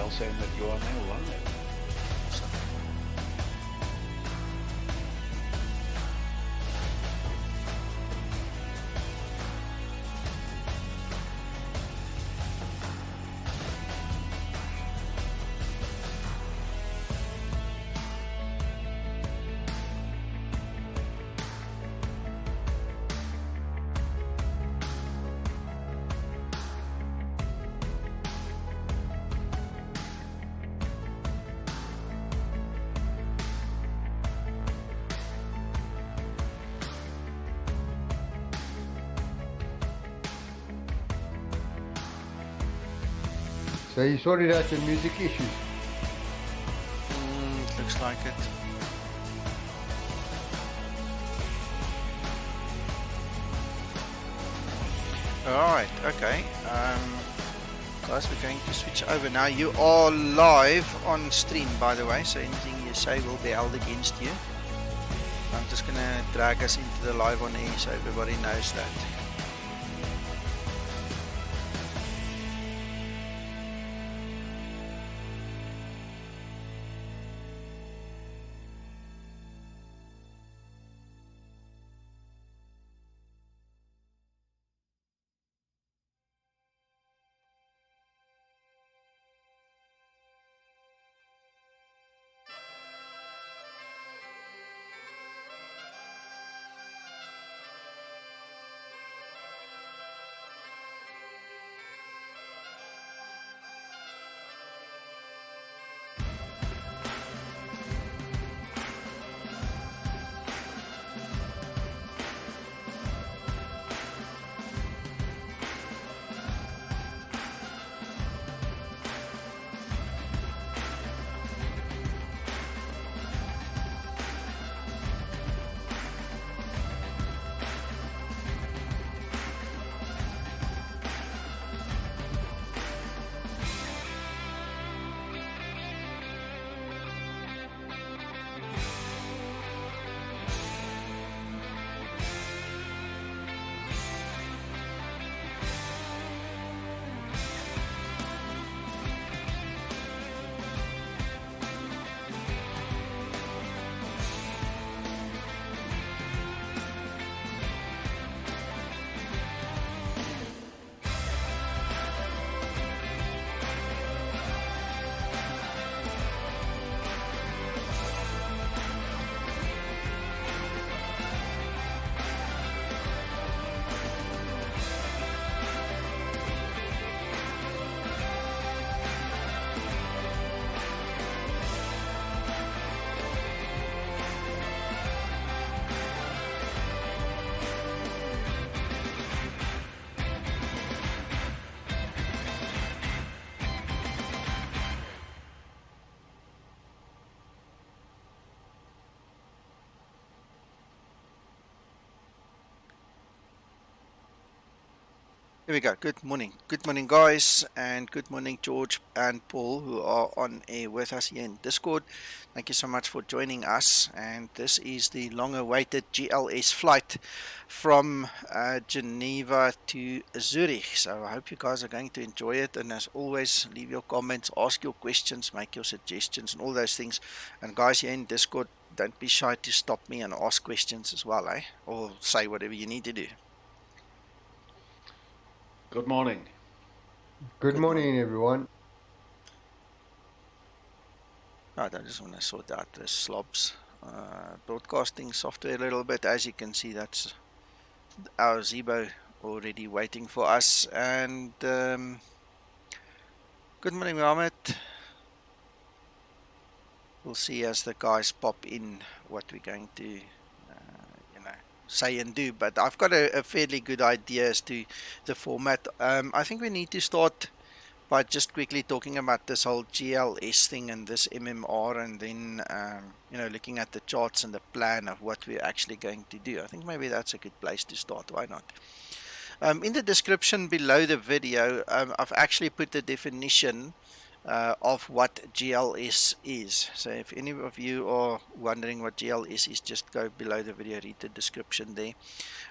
email saying that you are now live. So you sorted out your music issues? Looks like it. Alright, okay. Guys, we're going to switch over now. You are live on stream, by the way, so anything you say will be held against you. I'm just going to drag us into the live on air so everybody knows that. Here we go. Good morning. Good morning, guys, and good morning, George and Paul, who are on air with us here in Discord. Thank you so much for joining us. And this is the long-awaited GLS flight from Geneva to Zurich. So I hope you guys are going to enjoy it. And as always, leave your comments, ask your questions, make your suggestions, and all those things. And guys here in Discord, don't be shy to stop me and ask questions as well, or say whatever you need to do. Good morning. Good morning, everyone. Right, I just want to sort out the slobs broadcasting software a little bit. As you can see, that's our Zibo already waiting for us. And good morning, Mohammed. We'll see as the guys pop in what we're going to say and do, but I've got a fairly good idea as to the format. I think we need to start by just quickly talking about this whole GLS thing and this MMR, and then looking at the charts and the plan of what we're actually going to do. I think maybe that's a good place to start. Why not? In the description below the video, I've actually put the definition of what GLS is. So if any of you are wondering what GLS is, just go below the video, read the description there.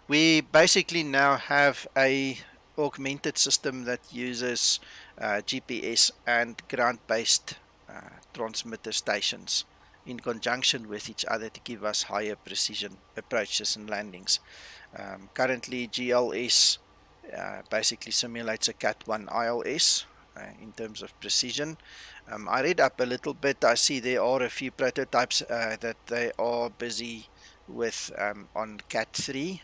We basically now have a augmented system that uses GPS and ground-based transmitter stations in conjunction with each other to give us higher precision approaches and landings. Currently, GLS basically simulates a Cat 1 ILS in terms of precision. I read up a little bit. I see there are a few prototypes that they are busy with on Cat 3.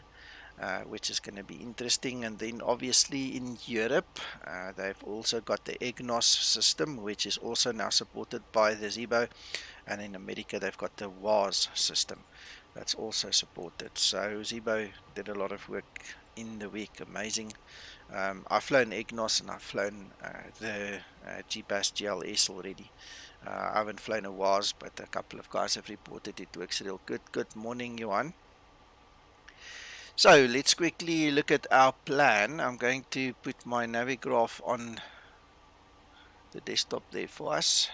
Which is going to be interesting. And then obviously in Europe, they've also got the EGNOS system, which is also now supported by the Zibo. And in America, they've got the WAS system that's also supported. So Zibo did a lot of work in the week. Amazing. I've flown EGNOS and I've flown the GPAS GLS already. I haven't flown a WAS, but a couple of guys have reported it works real good. Good morning, Johan. So let's quickly look at our plan. I'm going to put my Navigraph on the desktop there for us.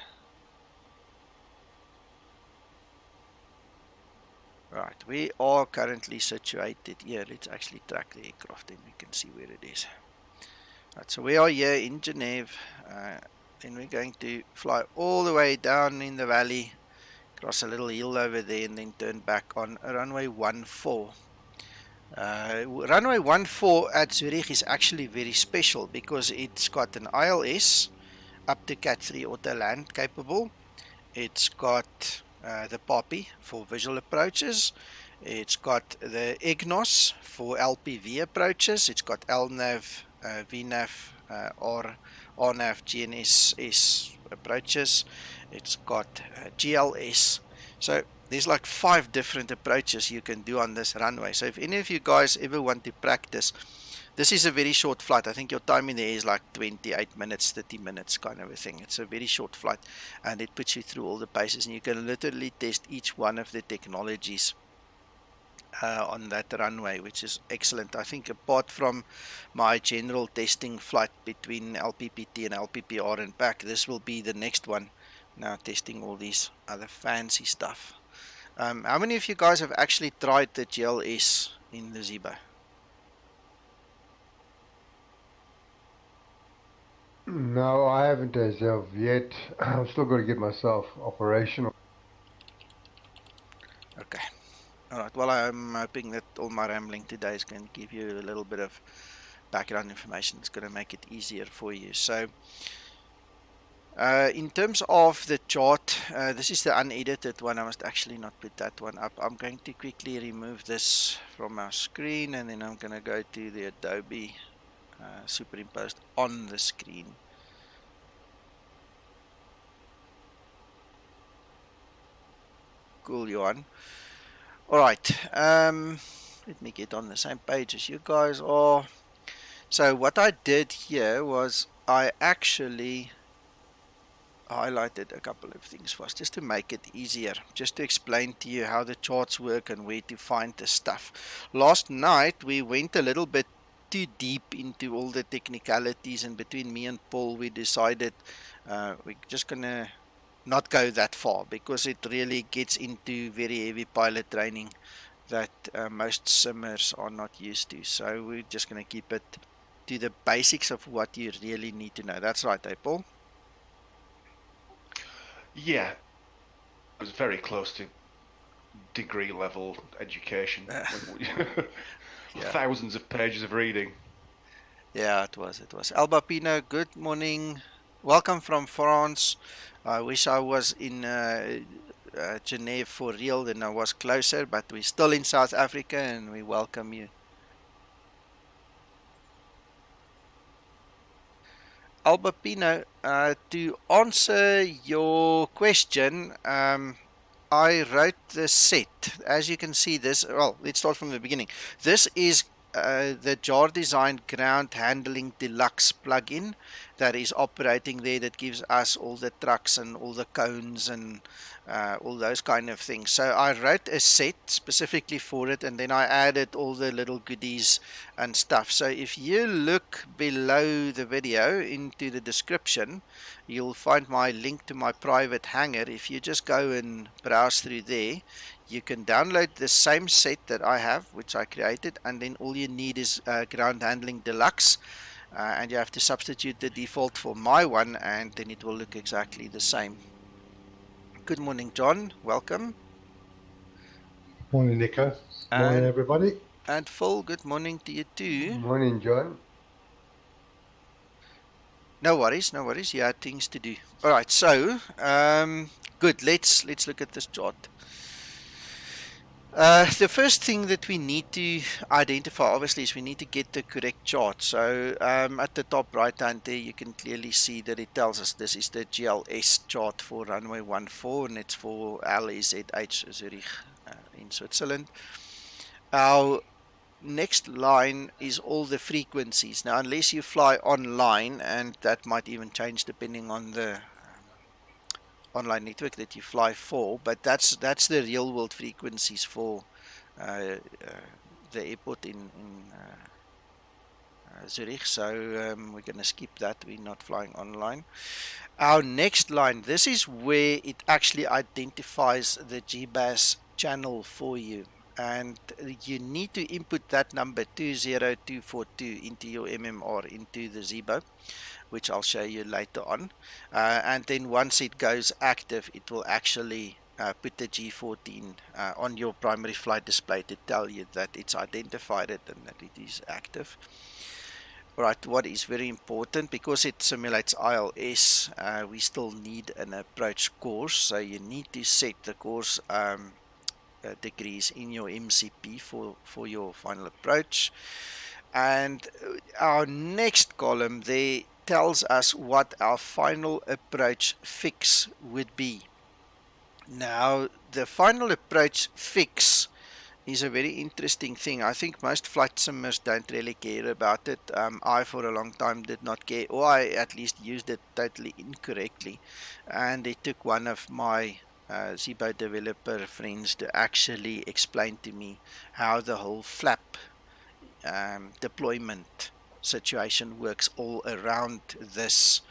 Right, we are currently situated here. Let's actually track the aircraft, then we can see where it is. Right, so we are here in Geneva. Then we're going to fly all the way down in the valley, cross a little hill over there, and then turn back on runway 14. Runway 14 at Zurich is actually very special because it's got an ILS up to Cat 3 auto land capable. It's got the POPI for visual approaches. It's got the EGNOS for LPV approaches. It's got LNAV, VNAV, RNAV, GNSS approaches. It's got GLS. So there's like 5 different approaches you can do on this runway. So if any of you guys ever want to practice, this is a very short flight. I think your time in the air is like 28 minutes, 30 minutes kind of a thing. It's a very short flight and it puts you through all the paces and you can literally test each one of the technologies on that runway, which is excellent. I think apart from my general testing flight between LPPT and LPPR and back, this will be the next one. Now testing all these other fancy stuff. How many of you guys have actually tried the GLS in the Zibo? No, I haven't as of yet. I've still got to get myself operational. Okay. Alright, well, I'm hoping that all my rambling today is going to give you a little bit of background information. It's going to make it easier for you. So, in terms of the chart, this is the unedited one. I must actually not put that one up. I'm going to quickly remove this from our screen and then I'm going to go to the Adobe superimposed on the screen. Cool, Johan. Alright, let me get on the same page as you guys are. So what I did here was I actually highlighted a couple of things for us just to make it easier, just to explain to you how the charts work and where to find the stuff. Last night we went a little bit too deep into all the technicalities, and between me and Paul we decided we're just gonna not go that far because it really gets into very heavy pilot training that most simmers are not used to. So we're just gonna keep it to the basics of what you really need to know. That's right, Paul? Yeah, it was very close to degree level education. Yeah. Thousands of pages of reading. Yeah, it was. Alba Pino, good morning. Welcome from France. I wish I was in Geneva for real, then I was closer, but we're still in South Africa and we welcome you. Alba Pino, to answer your question, I wrote the set. As you can see this, well, let's start from the beginning. This is the Jar Design Ground Handling Deluxe plugin that is operating there, that gives us all the trucks and all the cones and all those kind of things. So I wrote a set specifically for it, and then I added all the little goodies and stuff. So if you look below the video into the description, you'll find my link to my private hangar. If you just go and browse through there, you can download the same set that I have, which I created, and then all you need is Ground Handling Deluxe. and you have to substitute the default for my one, and then it will look exactly the same. Good morning, John. Welcome. Morning, Nico. Morning, And everybody. Phil, good morning to you too. Morning, John. No worries, no worries. You had things to do. All right, so good. Let's look at this chart. The first thing that we need to identify, obviously, is we need to get the correct chart. So at the top right hand there, you can clearly see that it tells us this is the GLS chart for runway 14, and it's for LSZH Zurich in Switzerland. Our next line is all the frequencies. Now, unless you fly online, and that might even change depending on the online network that you fly for, but that's the real world frequencies for uh, the airport in Zurich. So we're going to skip that. We're not flying online. Our next line, this is where it actually identifies the GBAS channel for you, and you need to input that number 20242 into your MMR, into the Zibo, which I'll show you later on. And then once it goes active, it will actually put the G14 on your primary flight display to tell you that it's identified it and that it is active. Right, what is very important, because it simulates ILS, we still need an approach course. So you need to set the course degrees in your MCP for your final approach. And our next column there tells us what our final approach fix would be. Now, the final approach fix is a very interesting thing. I think most flight simmers don't really care about it. I, for a long time, did not care, or I at least used it totally incorrectly. And it took one of my Zibo developer friends to actually explain to me how the whole flap deployment situation works all around this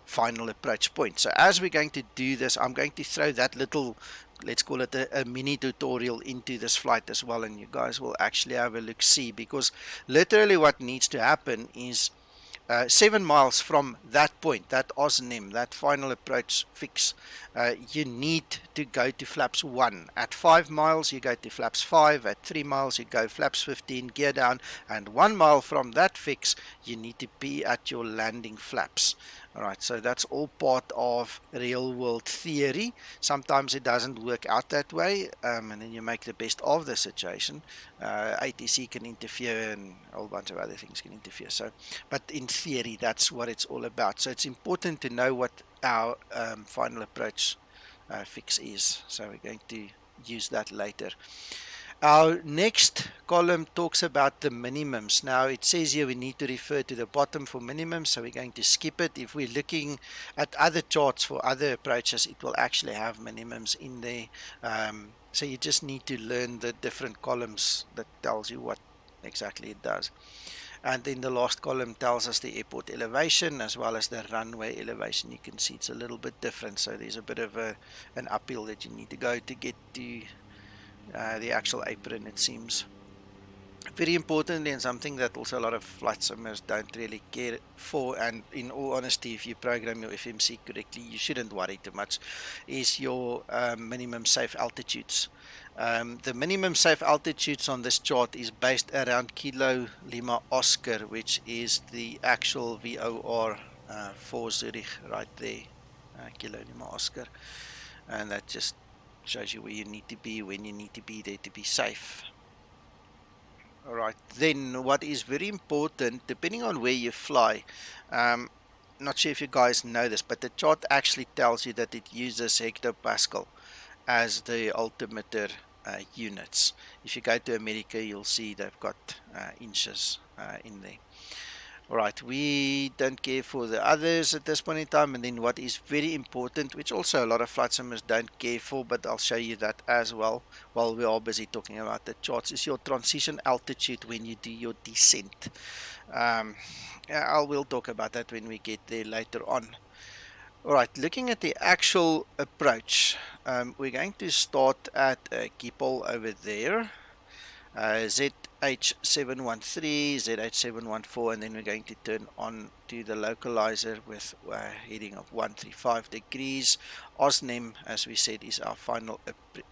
final approach point. So as we're going to do this, I'm going to throw that little, let's call it a mini tutorial into this flight as well, and you guys will actually have a look see, because literally what needs to happen is 7 miles from that point, that OSNM, that final approach fix, you need to go to flaps 1. At 5 miles, you go to flaps 5. At 3 miles, you go flaps 15, gear down. And 1 mile from that fix, you need to be at your landing flaps. All right, so that's all part of real world theory. Sometimes it doesn't work out that way, and then you make the best of the situation. ATC can interfere, and a whole bunch of other things can interfere. So, but in theory, that's what it's all about. So it's important to know what our final approach fix is. So we're going to use that later. Our next column talks about the minimums. Now it says here we need to refer to the bottom for minimums, so we're going to skip it. If we're looking at other charts for other approaches, it will actually have minimums in there. So you just need to learn the different columns that tells you what exactly it does. And then the last column tells us the airport elevation as well as the runway elevation. You can see it's a little bit different, so there's a bit of an uphill that you need to go to get to the actual apron, it seems. Very importantly, and something that also a lot of flight simmers don't really care for, and in all honesty, if you program your FMC correctly, you shouldn't worry too much, is your minimum safe altitudes. The minimum safe altitudes on this chart is based around Kilo Lima Oscar, which is the actual VOR for Zurich right there, Kilo Lima Oscar, and that just shows you where you need to be when you need to be there to be safe. All right, then what is very important, depending on where you fly, not sure if you guys know this, but the chart actually tells you that it uses hectopascal as the altimeter units. If you go to America, you'll see they've got inches in there. All right, we don't care for the others at this point in time. And then what is very important, which also a lot of flight simmers don't care for, but I'll show you that as well while we are busy talking about the charts, is your transition altitude when you do your descent. I will talk about that when we get there later on. All right, looking at the actual approach, we're going to start at Schiphol over there. ZH713, ZH714, and then we're going to turn on to the localizer with a heading of 135 degrees. OSNEM, as we said, is our final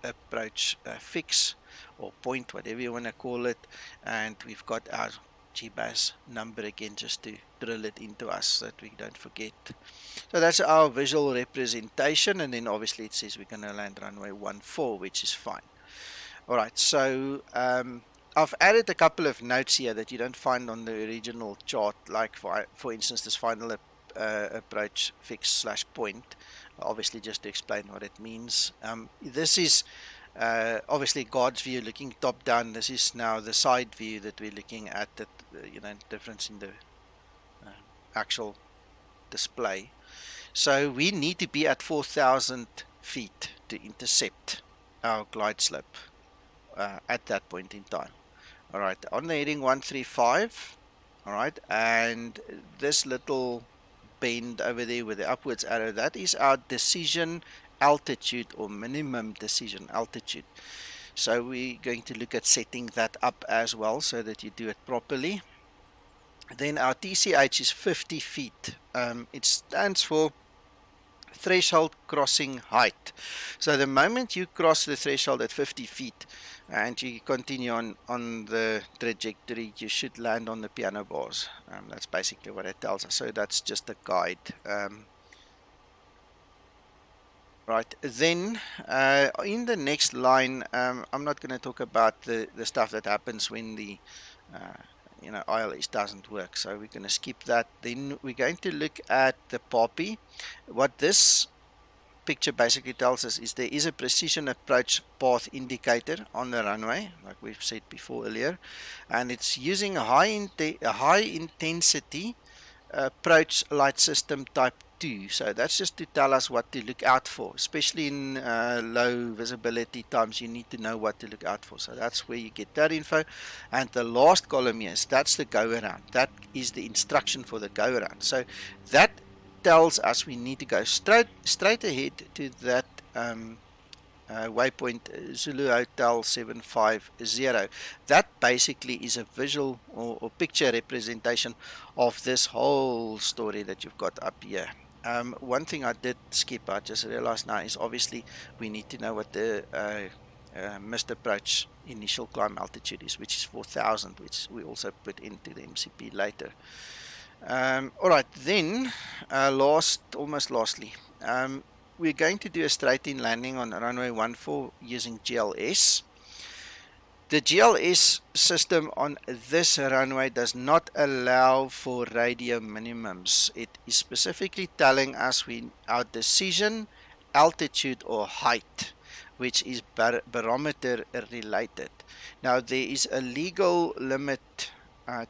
approach fix or point, whatever you want to call it, and we've got our GBAS number again just to drill it into us so that we don't forget. So that's our visual representation, and then obviously it says we're going to land runway 14, which is fine. Alright, so I've added a couple of notes here that you don't find on the original chart, like for instance this final approach fix / point, obviously just to explain what it means. This is obviously God's view looking top down. This is now the side view that we're looking at, that difference in the actual display. So we need to be at 4,000 feet to intercept our glide slope at that point in time. Alright, on the heading 135, alright, and this little bend over there with the upwards arrow, that is our decision altitude or minimum decision altitude. So we're going to look at setting that up as well so that you do it properly. Then our TCH is 50 feet. It stands for threshold crossing height. So the moment you cross the threshold at 50 feet and you continue on the trajectory, you should land on the piano bars. That's basically what it tells us. So that's just a guide. Right, then in the next line, I'm not going to talk about the stuff that happens when the ILS doesn't work, so we're going to skip that. Then we're going to look at the POPI. What this picture basically tells us is there is a precision approach path indicator on the runway, like we've said before earlier, and it's using a high intensity approach light system type 2. So that's just to tell us what to look out for, especially in low visibility times. You need to know what to look out for, so that's where you get that info. And the last column here, that's the go around. That is the instruction for the go around. So that tells us we need to go straight ahead to that waypoint Zulu Hotel 750. That basically is a visual or picture representation of this whole story that you've got up here. One thing I did skip, I just realized now, is obviously we need to know what the missed approach initial climb altitude is, which is 4,000, which we also put into the MCP later. Alright, then almost lastly, we're going to do a straight-in landing on runway 14 using GLS. The GLS system on this runway does not allow for radio minimums. It is specifically telling us our decision altitude or height, which is barometer related. Now there is a legal limit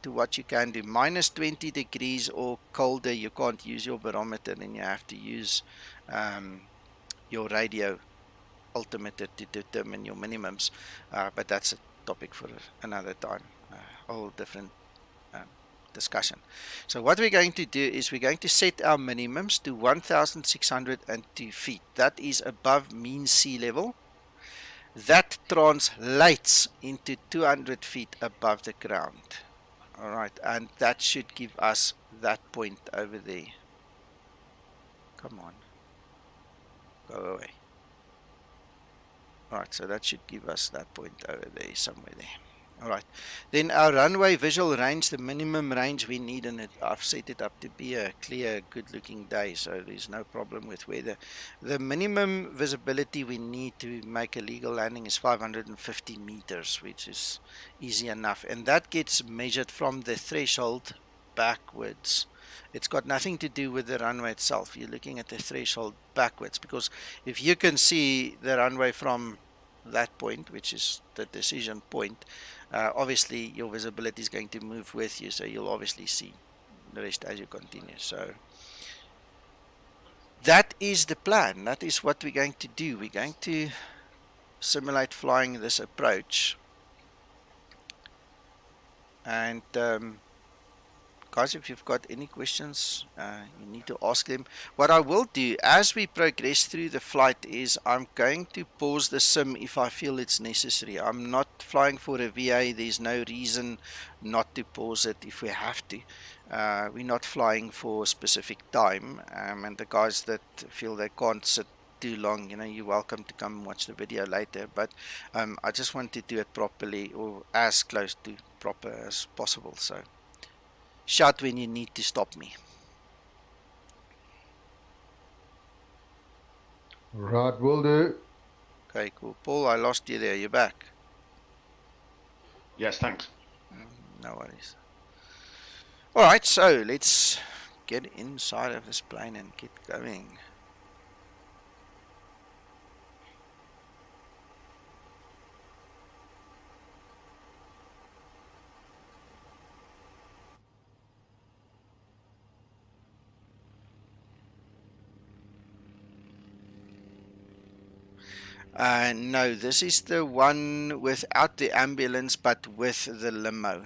to what you can do. Minus 20 degrees or colder, you can't use your barometer, and you have to use your radio altimeter to determine your minimums, but that's a topic for another time, a whole different discussion. So what we're going to do is we're going to set our minimums to 1,602 feet. That is above mean sea level. That translates into 200 feet above the ground. Alright, and that should give us that point over there. Come on. Go away. Alright, so that should give us that point over there, somewhere there. Alright, then our runway visual range, the minimum range we need, and I've set it up to be a clear, good looking day, so there's no problem with weather. The minimum visibility we need to make a legal landing is 550 meters, which is easy enough, and that gets measured from the threshold backwards. It's got nothing to do with the runway itself. You're looking at the threshold backwards, because if you can see the runway from that point, which is the decision point, obviously your visibility is going to move with you, so you'll obviously see the rest as you continue. So that is the plan. That is what we're going to do. We're going to simulate flying this approach, and guys, if you've got any questions, you need to ask them. What I will do as we progress through the flight is I'm going to pause the sim if I feel it's necessary. I'm not flying for a VA. There's no reason not to pause it if we have to. We're not flying for a specific time, and the guys that feel they can't sit too long, you're welcome to come and watch the video later, but I just want to do it properly, or as close to proper as possible. So shout when you need to stop me. Right, will do. Okay, cool. Paul, I lost you there. You're back. Yes, thanks. No worries. Alright, so let's get inside of this plane and get going. No, this is the one without the ambulance, but with the limo.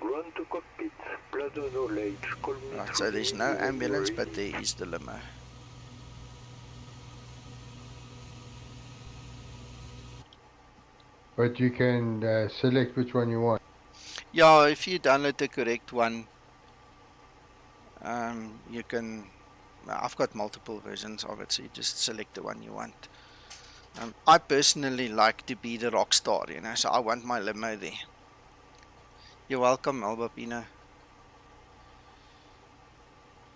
Ground to cockpit. Plateau knowledge. Call me Right, so there's no ambulance, but there is the limo. But you can select which one you want. Yeah, if you download the correct one, you can. I've got multiple versions of it, so you just select the one you want. I personally like to be the rock star, so I want my limo there. You're welcome, Albapino.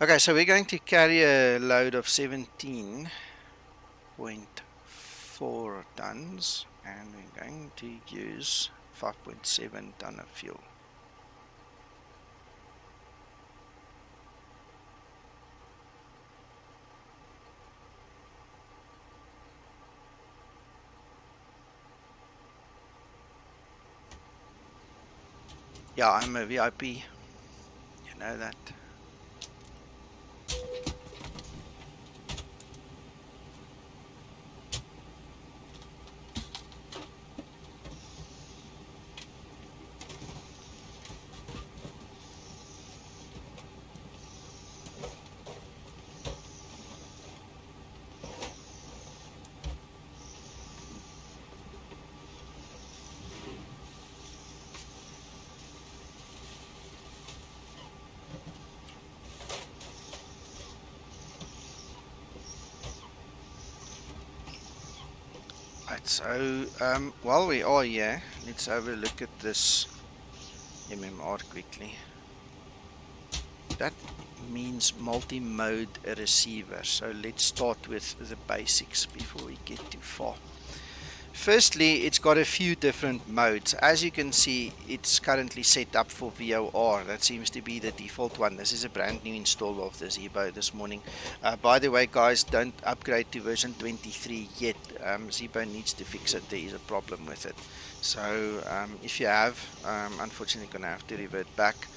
Okay, so we're going to carry a load of 17.4 tons, and we're going to use 5.7 ton of fuel. Yeah, I'm a VIP. You know that. Right, so while we are here, let's have a look at this MMR quickly. That means multi-mode receiver. So let's start with the basics before we get too far. Firstly, it's got a few different modes. As you can see, it's currently set up for VOR. That seems to be the default one. This is a brand new install of the Zibo this morning. By the way, guys, don't upgrade to version 23 yet. Zibo needs to fix it. There is a problem with it. So if you have, unfortunately going to have to revert back,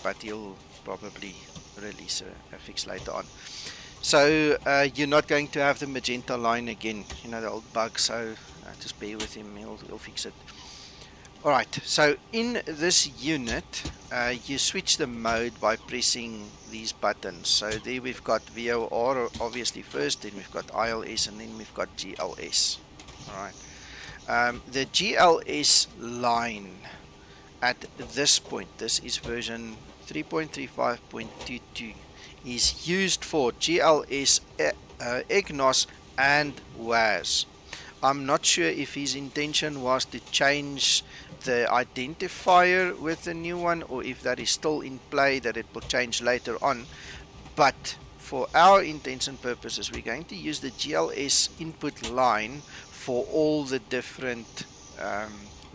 but he'll probably release a fix later on. So you're not going to have the magenta line again, the old bug, so just bear with him, he'll fix it. Alright, so in this unit, you switch the mode by pressing these buttons. So there we've got VOR obviously first, then we've got ILS, and then we've got GLS. Alright, the GLS line at this point, this is version 3.35.22, is used for GLS, EGNOS and WAS. I'm not sure if his intention was to change the identifier with the new one, or if that is still in play, that it will change later on. But for our intents and purposes, we're going to use the GLS input line for all the different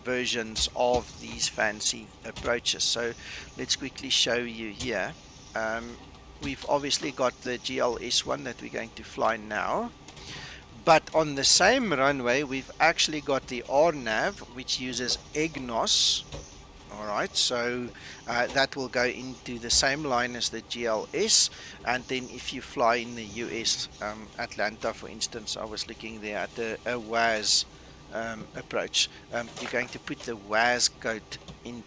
versions of these fancy approaches. So let's quickly show you here. We've obviously got the GLS one that we're going to fly now. But on the same runway, we've actually got the RNAV, which uses EGNOS Alright, so that will go into the same line as the GLS, and then if you fly in the US, Atlanta for instance, I was looking there at a WAS approach. You're going to put the WAS code into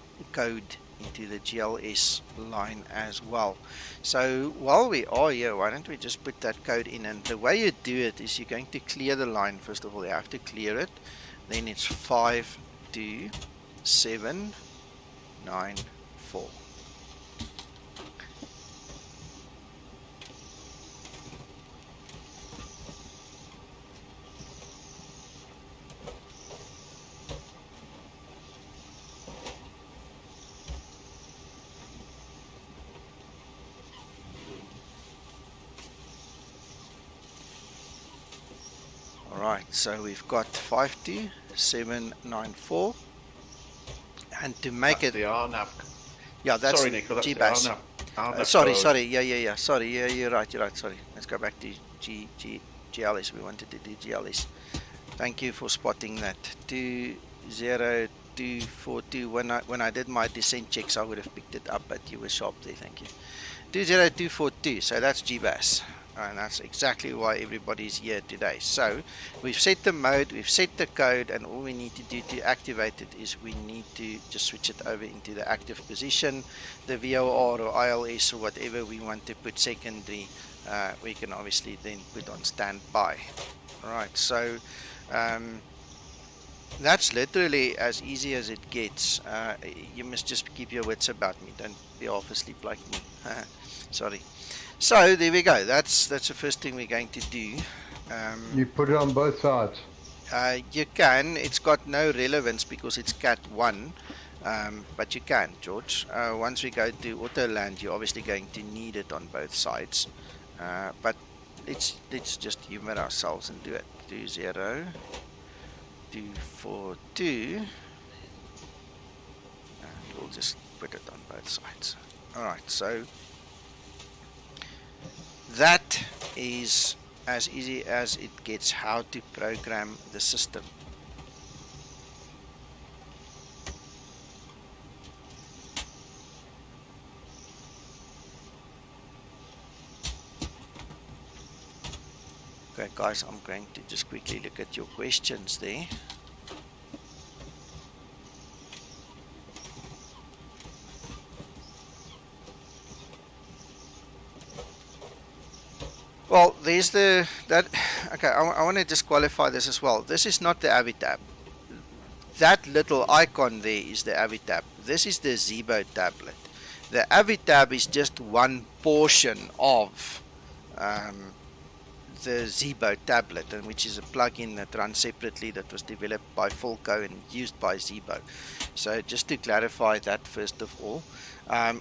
the GLS line as well. So while we are here, why don't we just put that code in? And the way you do it is you're going to clear the line. First of all, you have to clear it. Then it's 52794. Alright, so we've got 52794, and to make That's it, the RNAV. yeah, that's Sorry, Nico, that's GBAS. the RNAV Sorry, code. yeah, sorry, yeah, you're right, sorry. Let's go back to GLS. We wanted to do GLS. Thank you for spotting that. 20242. When I did my descent checks, I would have picked it up, but you were sharp there. Thank you. 20242. So that's GBAS, and that's exactly why everybody's here today. So we've set the mode, we've set the code, and all we need to do to activate it is we need to just switch it over into the active position. The VOR or ILS or whatever we want to put secondary, we can obviously then put on standby. Alright, so that's literally as easy as it gets. You must just keep your wits about me. Don't be half asleep like me. Sorry. So there we go. That's the first thing we're going to do. You put it on both sides. You can. It's got no relevance because it's Cat 1. But you can, George. Once we go to auto land, you're obviously going to need it on both sides. But let's just humor ourselves and do it. 20242, and we'll just put it on both sides. Alright, so that is as easy as it gets how to program the system. Okay guys, I'm going to just quickly look at your questions there. Well, there's okay, I want to just qualify this as well. This is not the AviTab. That little icon there is the AviTab. This is the Zibo tablet. The AviTab is just one portion of the Zibo tablet, and which is a plugin that runs separately, that was developed by Fulco and used by Zibo. So just to clarify that first of all,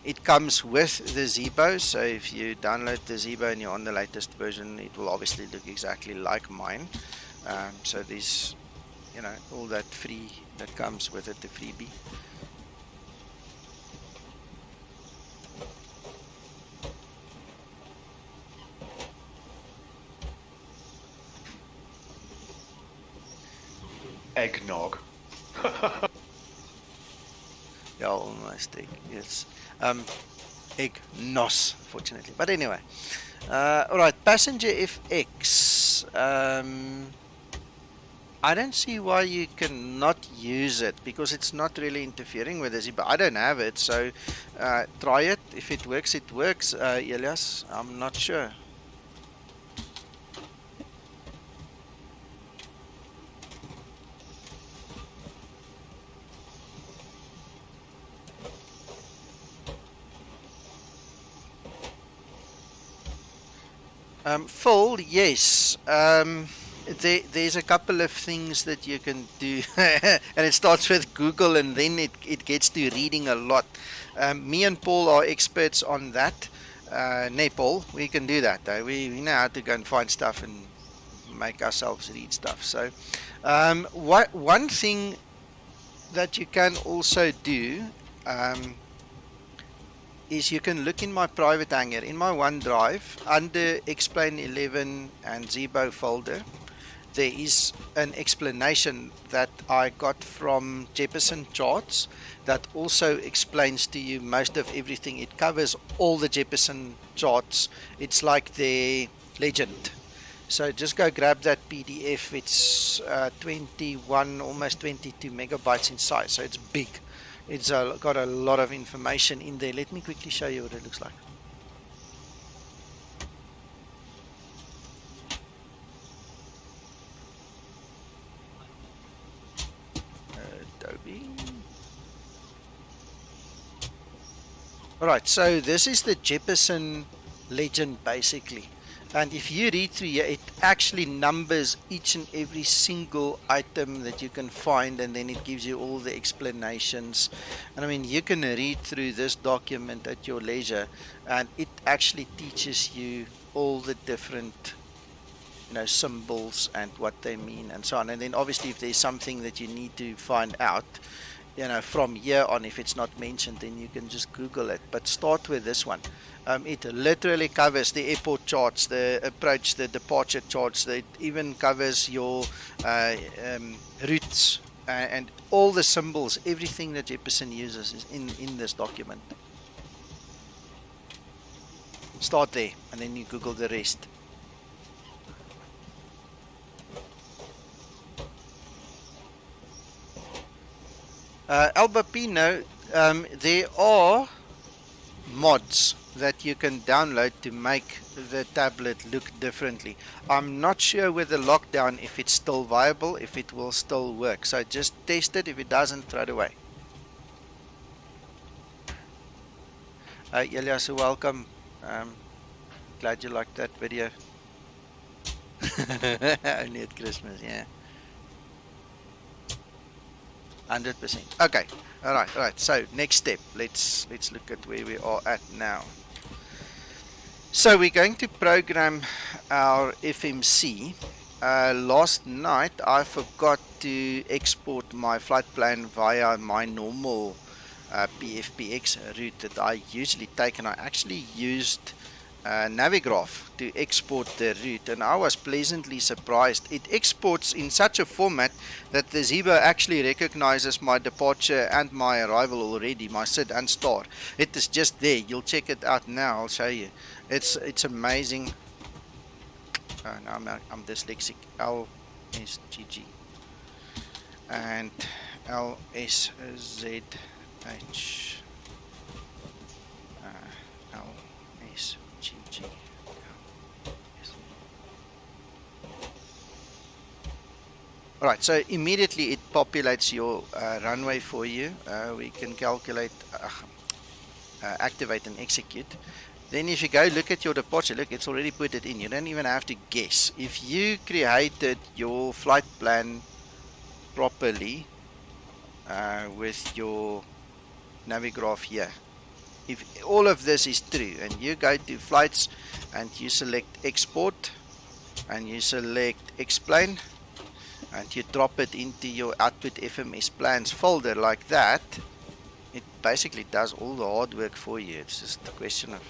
it comes with the Zibo, so if you download the Zibo and you're on the latest version, it will obviously look exactly like mine. So there's, you know, all that free that comes with it, the freebie. Eggnog. Yeah, almost egg. Yes, egg nos, fortunately. But anyway, all right. Passenger FX. I don't see why you cannot use it because it's not really interfering with this. But I don't have it, so try it. If it works, it works. Elias, I'm not sure. Phil, yes. There's a couple of things that you can do, and it starts with Google, and then it gets to reading a lot. Me and Paul are experts on that. Paul, we can do that though. We know how to go and find stuff and make ourselves read stuff. So, one thing that you can also do is you can look in my private hangar, in my OneDrive, under Explain 11 and Zibo folder. there is an explanation that I got from Jeppesen charts that also explains to you most of everything. It covers all the Jeppesen charts. It's like their legend. So just go grab that PDF. It's 21, almost 22 megabytes in size. So it's big. It's got a lot of information in there. Let me quickly show you what it looks like. Adobe. Alright, so this is the Jeppesen legend basically. And if you read through here, it actually numbers each and every single item that you can find, and then it gives you all the explanations. And I mean, you can read through this document at your leisure, and it actually teaches you all the different, you know, symbols and what they mean and so on. And then obviously if there's something that you need to find out, you know, from here on, if it's not mentioned, then you can just Google it. But start with this one. It literally covers the airport charts, the approach, the departure charts. It even covers your routes and all the symbols. Everything that Jeppesen uses is in this document. Start there, and then you Google the rest. Albapino, there are mods that you can download to make the tablet look differently. I'm not sure with the lockdown if it's still viable, if it will still work. So just test it. If it doesn't, throw it away. Elias, welcome. Glad you liked that video. Only at Christmas, yeah. 100%. Okay. All right. So next step. Let's look at where we are at now. So we're going to program our FMC. Last night I forgot to export my flight plan via my normal PFPX route that I usually take, and I actually used Navigraph to export the route, and I was pleasantly surprised. It exports in such a format that the Zibo actually recognizes my departure and my arrival already, my sit and start. It is just there. You'll check it out now. I'll show you. It's amazing. Oh, no, I'm dyslexic. LSGG and LSZH. LSGG. Alright, so immediately it populates your runway for you. We can calculate, activate and execute. Then if you go look at your departure, look, it's already put it in. You don't even have to guess. If you created your flight plan properly with your Navigraph here, if all of this is true and you go to flights and you select export and you select explain and you drop it into your output FMS plans folder like that, it basically does all the hard work for you. It's just a question of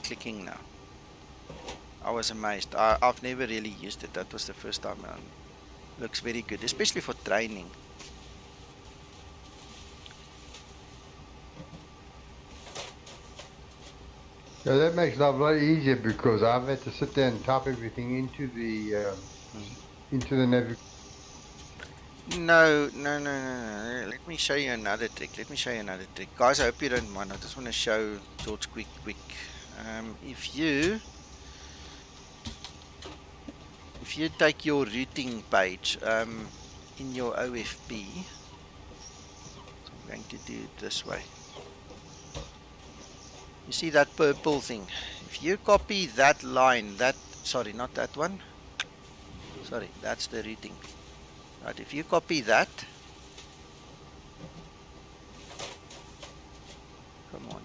clicking now. I was amazed. I've never really used it. That was the first time. Looks very good, especially for training. Yeah, that makes life a lot easier because I've had to sit there and type everything into the navigation. No. Let me show you another trick. Guys, I hope you don't mind. I just want to show George quick. If you take your routing page in your OFP, so I'm going to do it this way. You see that purple thing? If you copy that line, sorry, not that one. Sorry, that's the routing. Right, if you copy that, come on,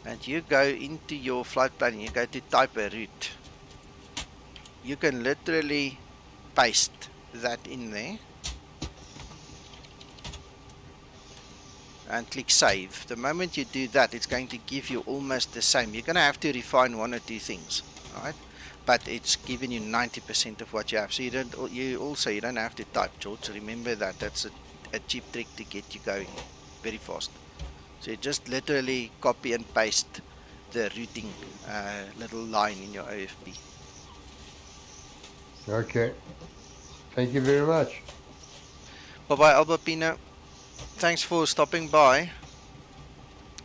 and you go into your flight plan, you go to type a route, you can literally paste that in there and click save. The moment you do that, it's going to give you almost the same. You're going to have to refine one or two things, right? but it's giving you 90% of what you have. So you don't have to type, George. Remember that. That's a cheap trick to get you going very fast. So you just literally copy and paste the routing little line in your OFB. Okay. Thank you very much. Bye-bye, Albapino. Thanks for stopping by.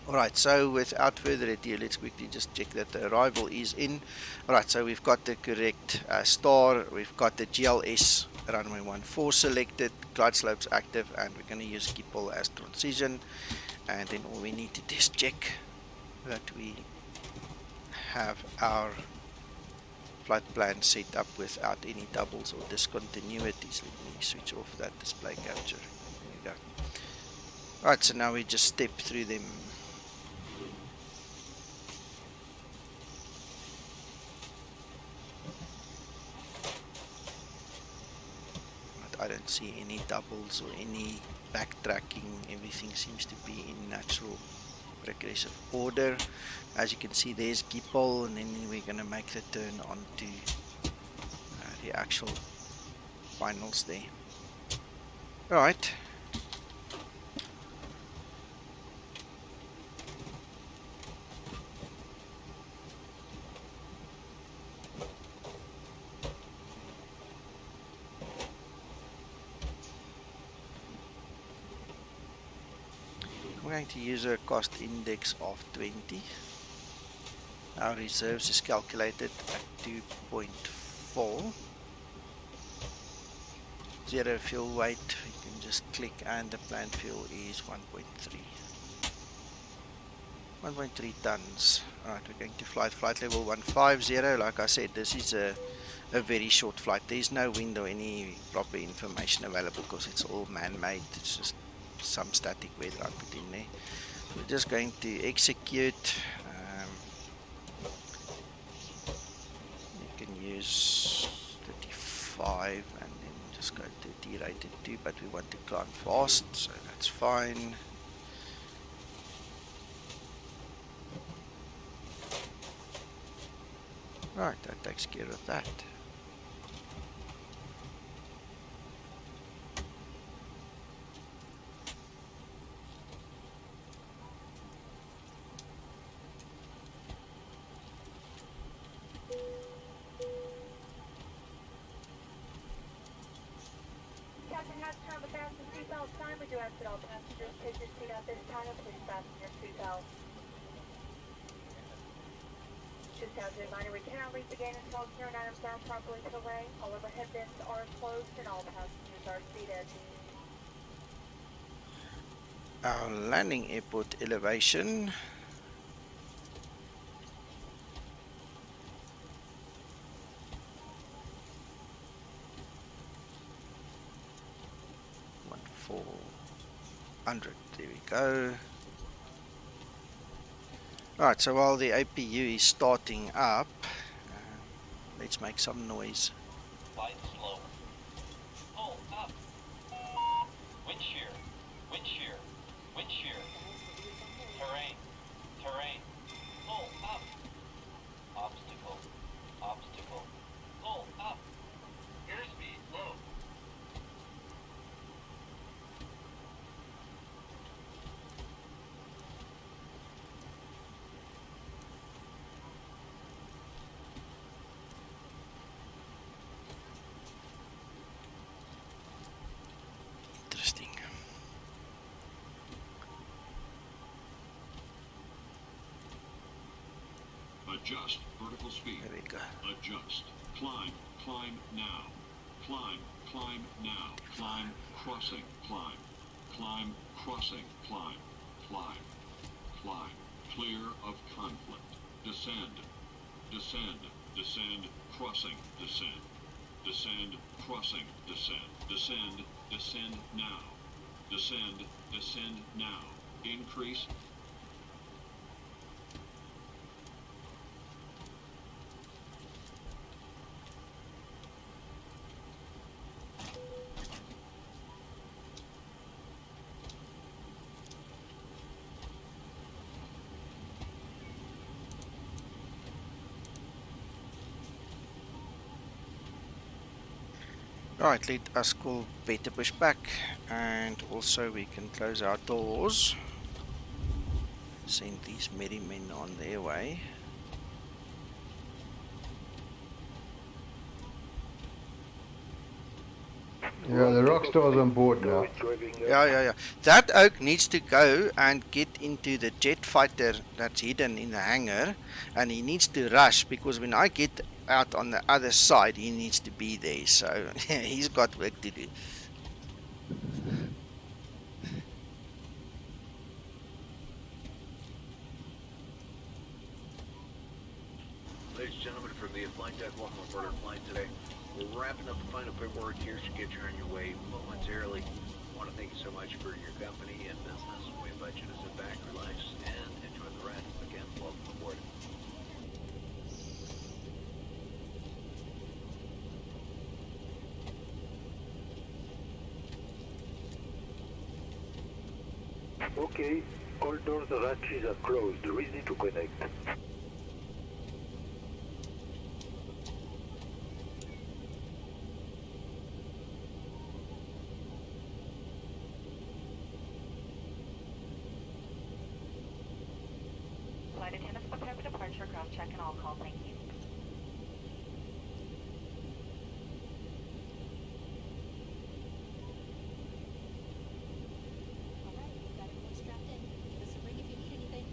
Alright, so without further ado, let's quickly just check that the arrival is in. Alright, so we've got the correct star, we've got the GLS runway 14 selected, glide slopes active, and we're going to use Schiphol as transition. And then all we need to do is check that we have our flight plan set up without any doubles or discontinuities. Let me switch off that display capture. There we go. Alright, so now we just step through them. I don't see any doubles or any backtracking. Everything seems to be in natural progressive order. As you can see, there's Schiphol, and then we're going to make the turn onto the actual finals there. Right. I'm going to use a cost index of 20. Our reserves is calculated at 2.4. Zero fuel weight, you can just click, and the planned fuel is 1.3. 1.3 tons. Alright, we're going to flight level 150. Like I said, this is a very short flight. There's no wind or any proper information available because it's all man-made. It's just some static weather I put in there. We're just going to execute. You can use 35 and then just go to derated 2, but we want to climb fast, so that's fine. Right, that takes care of that. Captain has turned the fasten seatbelt sign. We do ask that all passengers take your seat at this time and please fasten your seatbelt. Just as a reminder, we cannot leave the gate until carrying items are properly put away. All overhead bins are closed and all passengers are seated. Our landing airport elevation. There we go. Alright, so while the APU is starting up, let's make some noise. Flight slow. Pull up. Wind shear. Wind shear. Wind shear. Terrain. Terrain. Pull up. Obstacle. Obstacle. Pull up. Airspeed low. Interesting. Adjust vertical speed. There we go. Adjust. Climb. Climb now. Climb. Climb now. Climb. Crossing. Climb. Climb. Crossing. Climb. Climb. Climb. Clear of conflict. Descend. Descend. Descend. Crossing. Descend. Descend. Crossing. Descend. Descend. Descend now. Descend. Descend now. Increase. Right, let us call Beta Pushback, and also we can close our doors. Send these merry men on their way. Yeah, the rock star's on board now. Yeah. That oak needs to go and get into the jet fighter that's hidden in the hangar, and he needs to rush because when I get out on the other side, he needs to be there. So he's got work to do. Ladies and gentlemen, from the flight deck, welcome aboard our flight today. We're wrapping up the final paperwork here to get you on your way momentarily. I want to thank you so much for your company and business. We invite you to sit back, relax, and enjoy the ride. Again, welcome aboard. Okay, all doors and hatches are closed, ready to connect. Flight attendants prepare for departure, cross check and all call, thank you. Alright, we've got everyone strapped in. Give us a ring if you need anything.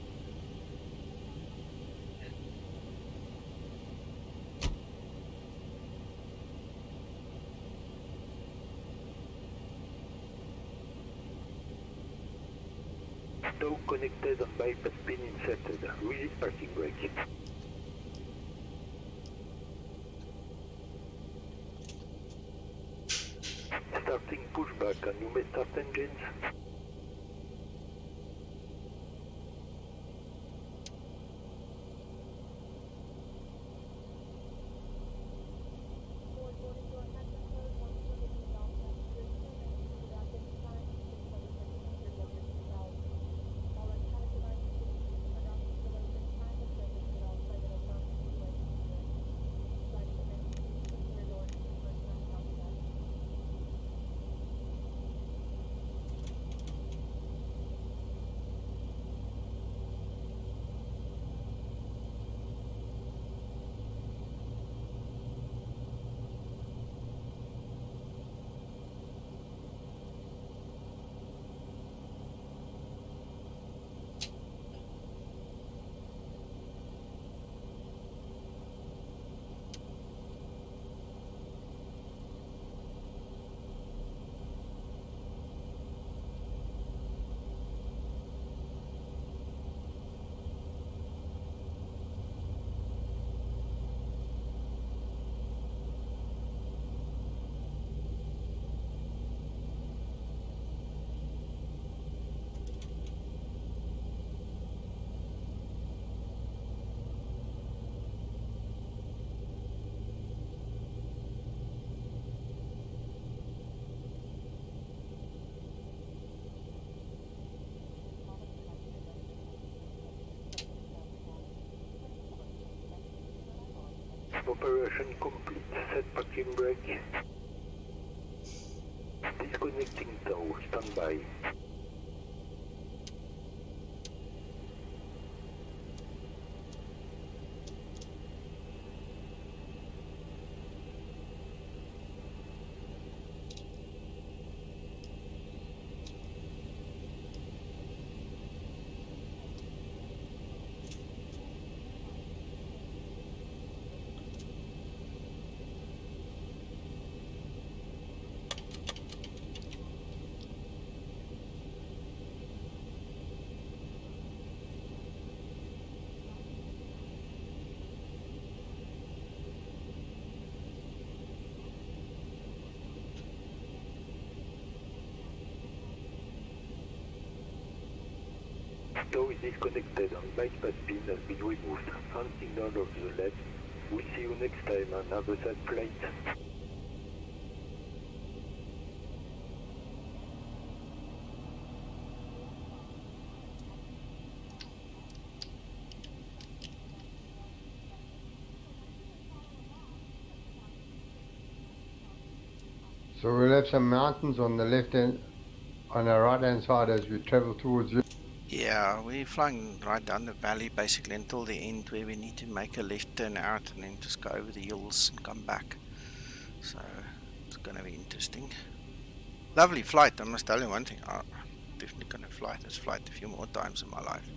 Now connected and bypass pin inserted. Release parking brake. Starting pushback and you may start engines. Operation complete. Set parking brake. Disconnecting tow. Standby. Tow is disconnected and bypass pin has been removed. Hand signal of the left. We'll see you next time and have a sad flight. So we'll have some mountains on the left hand, on the right hand side as we travel towards Zurich. Yeah, we're flying right down the valley basically until the end where we need to make a left turn out and then just go over the hills and come back. So it's going to be interesting. Lovely flight, I must tell you one thing. I'm definitely going to fly this flight a few more times in my life.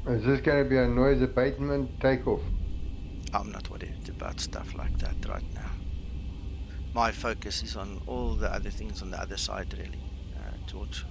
Is this going to be a noise abatement takeoff? I'm not worried about stuff like that right now. My focus is on all the other things on the other side, really, George.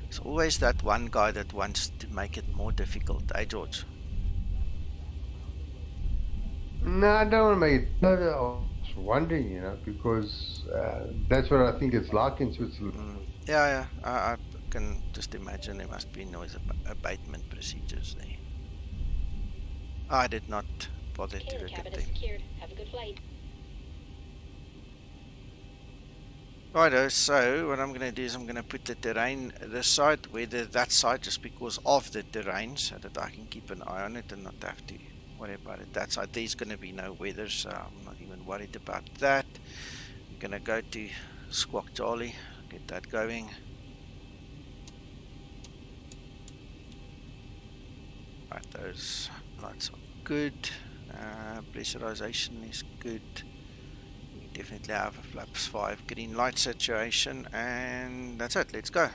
It's always that one guy that wants to make it more difficult, eh, George? No, I don't want to make it. I was wondering, you know, because that's what I think it's like in Switzerland. Yeah, I can just imagine there must be noise abatement procedures there. I did not bother to look at them. Secured. Have a good flight. Righto, so what I'm going to do is I'm going to put the terrain this side, whether that side, just because of the terrain, so that I can keep an eye on it and not have to worry about it. That side, there's going to be no weather, so I'm not even worried about that. I'm going to go to Squawk Charlie, get that going. Right, those lights are good. Pressurization is good. Definitely have a flaps 5 green light situation, and that's it. Let's go.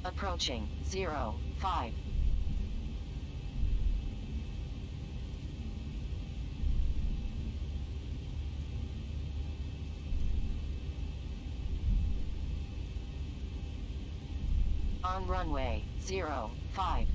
Approaching 05. On runway 05.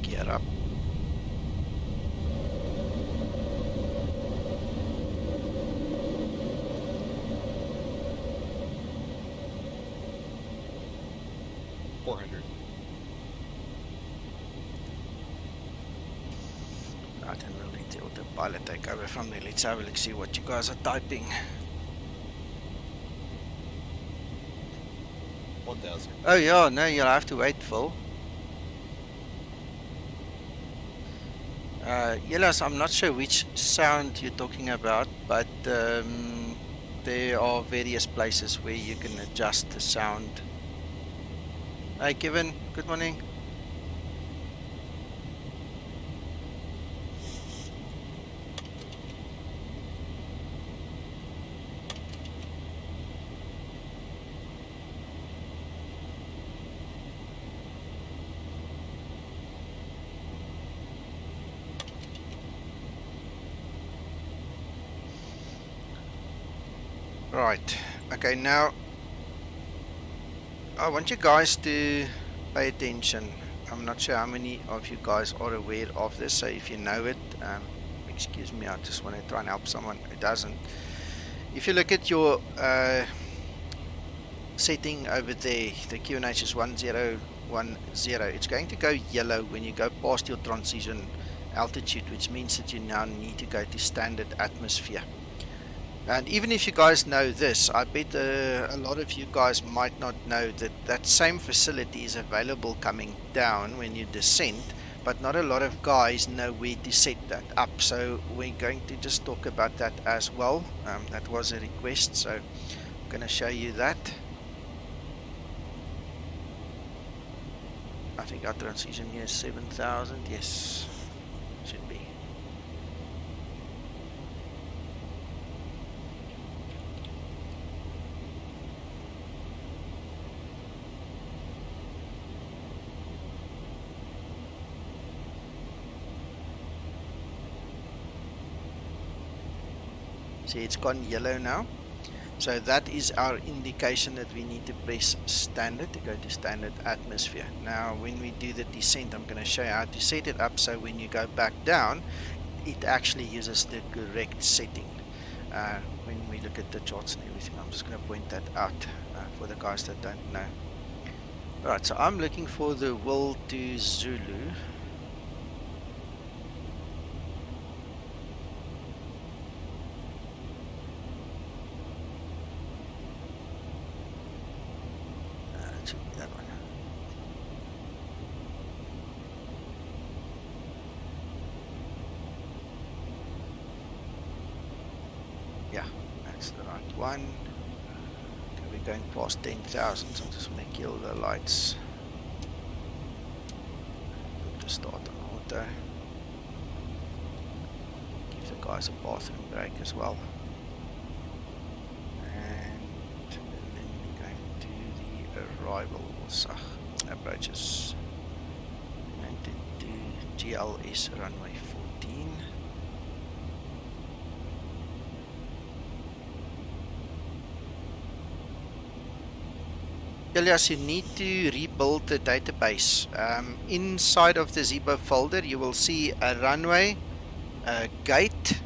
Gear up. Right, and we'll let the autopilot take over from there. Let's have a look, see what you guys are typing. 1000. Oh yeah, no, you'll have to wait, Phil. Yes, I'm not sure which sound you're talking about, but there are various places where you can adjust the sound. Hi Kevin, good morning. Right, okay, now I want you guys to pay attention. I'm not sure how many of you guys are aware of this, so if you know it, excuse me, I just want to try and help someone who doesn't. If you look at your setting over there, the QNH is 1010, it's going to go yellow when you go past your transition altitude, which means that you now need to go to standard atmosphere. And even if you guys know this, I bet a lot of you guys might not know that that same facility is available coming down when you descend, but not a lot of guys know where to set that up. So we're going to just talk about that as well. That was a request, so I'm going to show you that. I think our transition here is 7,000. Yes, should be. See, it's gone yellow now. So that is our indication that we need to press standard to go to standard atmosphere. Now when we do the descent, I'm going to show you how to set it up so when you go back down, it actually uses the correct setting. When we look at the charts and everything, I'm just going to point that out for the guys that don't know. Alright, so I'm looking for the Will to Zulu. Yeah, that's the right one. Okay, we're going past 10,000, so I'm just going to kill the lights. Put the start on auto. Give the guys a bathroom break as well. And then we're going to the arrivals, approaches. We're going to do GLS runway 14. Elias, you need to rebuild the database. Inside of the Zibo folder, you will see a runway, a gate,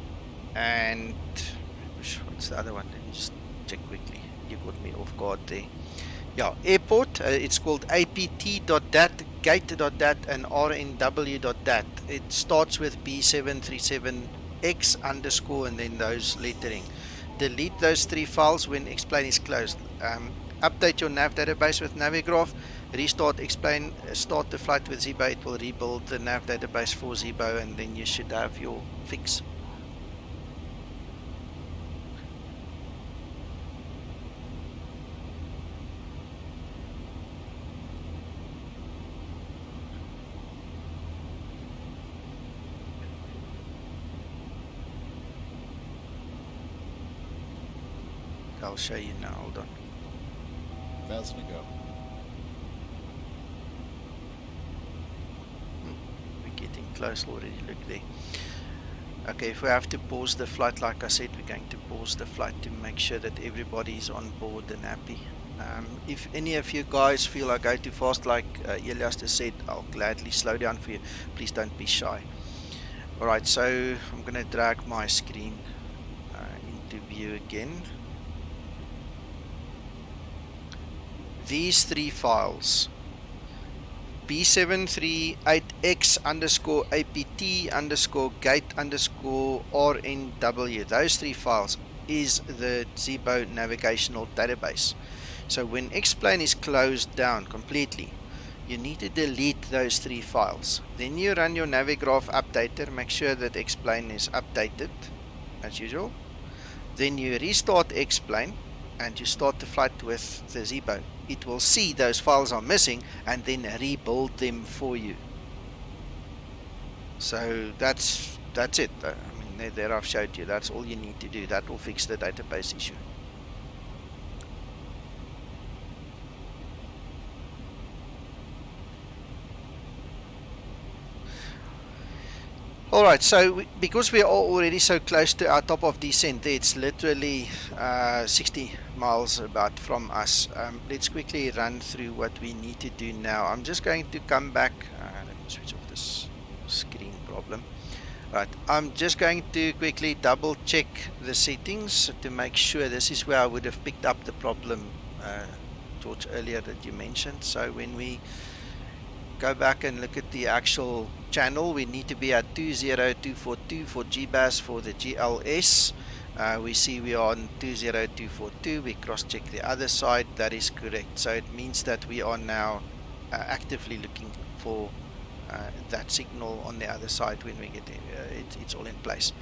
and what's the other one? Let me just check quickly. You got me off guard there. Yeah, airport. It's called apt.dat, gate.dat, and rnw.dat. It starts with B737X underscore and then those lettering. Delete those 3 files when Explain is closed. Update your nav database with Navigraph, restart Explain, start the flight with Zibo. It will rebuild the nav database for Zibo, and then you should have your fix. I'll show you now, hold on. 1,000 to go. We're getting close already, look there. Okay, if we have to pause the flight, like I said, we're going to pause the flight to make sure that everybody is on board and happy. If any of you guys feel I go too fast, like Elias just said, I'll gladly slow down for you. Please don't be shy. Alright, so I'm going to drag my screen into view again. These 3 files, B738X underscore APT underscore gate underscore RNW, those 3 files is the Zibo navigational database. So when Explain is closed down completely, you need to delete those 3 files. Then you run your Navigraph updater, make sure that Explain is updated as usual. Then you restart Explain and you start the flight with the Zibo. It will see those files are missing and then rebuild them for you. So that's it. I mean, there I've showed you. That's all you need to do. That will fix the database issue. Alright, so because we are already so close to our top of descent, it's literally 60 miles about from us. Let's quickly run through what we need to do now. I'm just going to come back. Let me switch off this screen problem. Right, I'm just going to quickly double check the settings to make sure. This is where I would have picked up the problem, George, earlier that you mentioned. So when we go back and look at the actual channel, we need to be at 20242 for GBAS for the GLS. We see we are on 20242. We cross check the other side. That is correct. So it means that we are now actively looking for that signal on the other side. When we get it's all in place.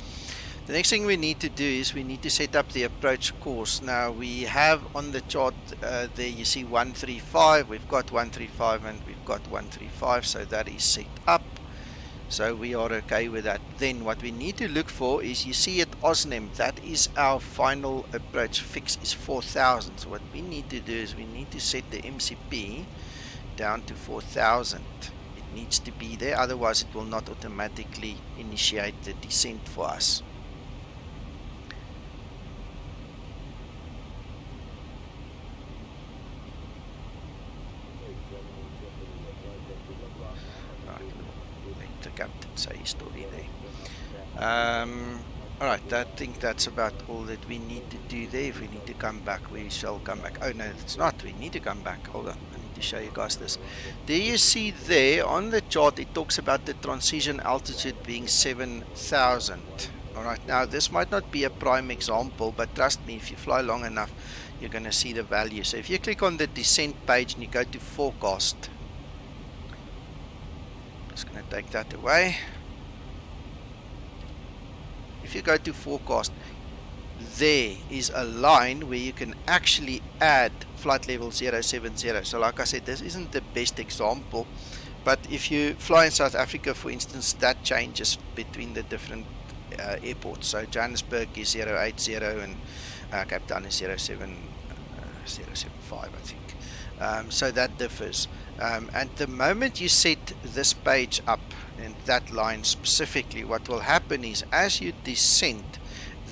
The next thing we need to do is we need to set up the approach course. Now we have on the chart there you see 135, we've got 135 and we've got 135, so that is set up. So we are okay with that. Then what we need to look for is, you see at OSNEM, that is our final approach fix is 4000. So what we need to do is we need to set the MCP down to 4000. It needs to be there, otherwise it will not automatically initiate the descent for us. Captain say story there. Alright, I think that's about all that we need to do there. If we need to come back, we shall come back. Oh no, it's not, we need to come back. Hold on, I need to show you guys this. Do you see there on the chart it talks about the transition altitude being 7000. Alright, now this might not be a prime example, but trust me, if you fly long enough you're going to see the value. So if you click on the descent page and you go to forecast, just going to take that away. If you go to forecast, there is a line where you can actually add flight level 070. So like I said, this isn't the best example, but if you fly in South Africa, for instance, that changes between the different airports. So Johannesburg is 080 and Cape Town is 075, I think. So that differs. And the moment you set this page up and that line specifically, what will happen is as you descend,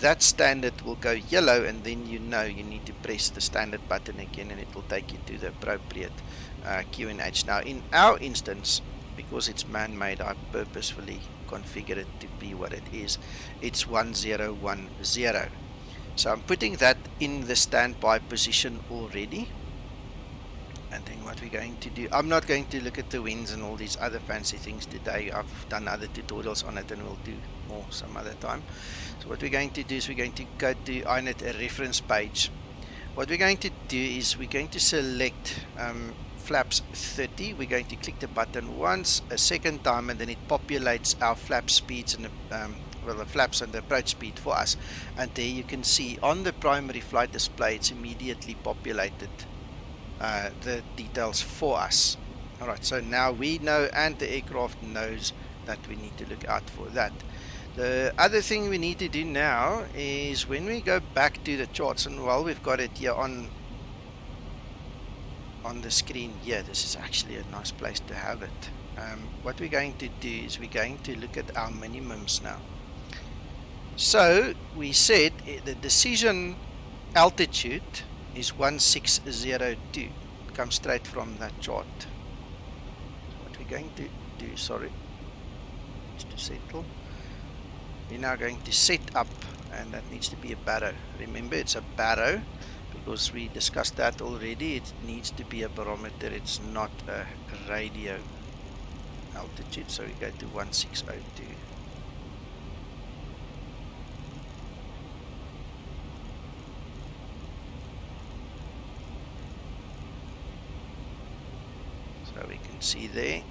that standard will go yellow, and then you know you need to press the standard button again and it will take you to the appropriate QNH. Now in our instance, because it's man-made, I purposefully configure it to be what it is. It's 1010. So I'm putting that in the standby position already. And then what we're going to do, I'm not going to look at the winds and all these other fancy things today. I've done other tutorials on it and we'll do more some other time. So what we're going to do is we're going to go to INET a reference page. What we're going to do is we're going to select flaps 30. We're going to click the button once, a second time, and then it populates our flap speeds and the flaps and the approach speed for us. And there you can see on the primary flight display it's immediately populated the details for us. Alright, so now we know and the aircraft knows that we need to look out for that. The other thing we need to do now is when we go back to the charts, and while we've got it here on the screen here, this is actually a nice place to have it. What we're going to do is we're going to look at our minimums now. So we said the decision altitude is 1602. It comes straight from that chart. What we're going to do, sorry, is to settle. We're now going to set up, and that needs to be a barrow. Remember, it's a barrow because we discussed that already. It needs to be a barometer, it's not a radio altitude. So we go to 1602. So we can see there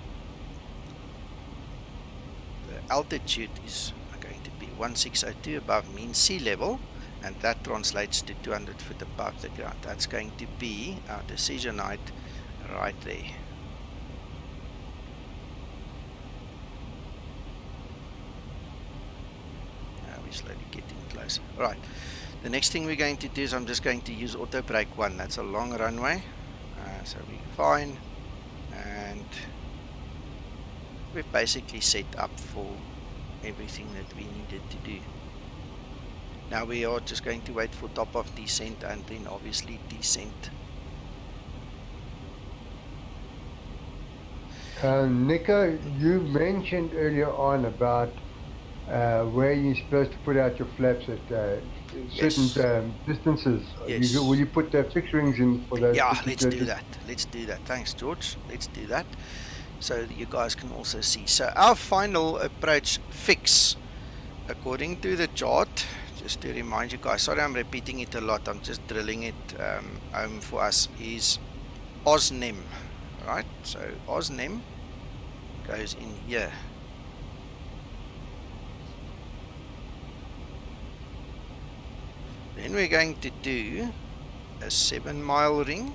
the altitude is going to be 1602 above mean sea level, and that translates to 200 foot above the ground. That's going to be our decision height right there. Now we're slowly getting closer. Right, the next thing we're going to do is I'm just going to use auto brake 1. That's a long runway, so we're fine. And we've basically set up for everything that we needed to do. Now we are just going to wait for top of descent and then obviously descent. Nico, you mentioned earlier on about where you're supposed to put out your flaps at certain Yes. distances. Yes. Will you put the fixed rings in for those Yeah, let's particular do that. Let's do that. Thanks, George. Let's do that so that you guys can also see. So our final approach fix, according to the chart, just to remind you guys, sorry I'm repeating it a lot, I'm just drilling it home for us, is OSNEM, right? So OSNEM goes in here. Then we're going to do a 7-mile ring.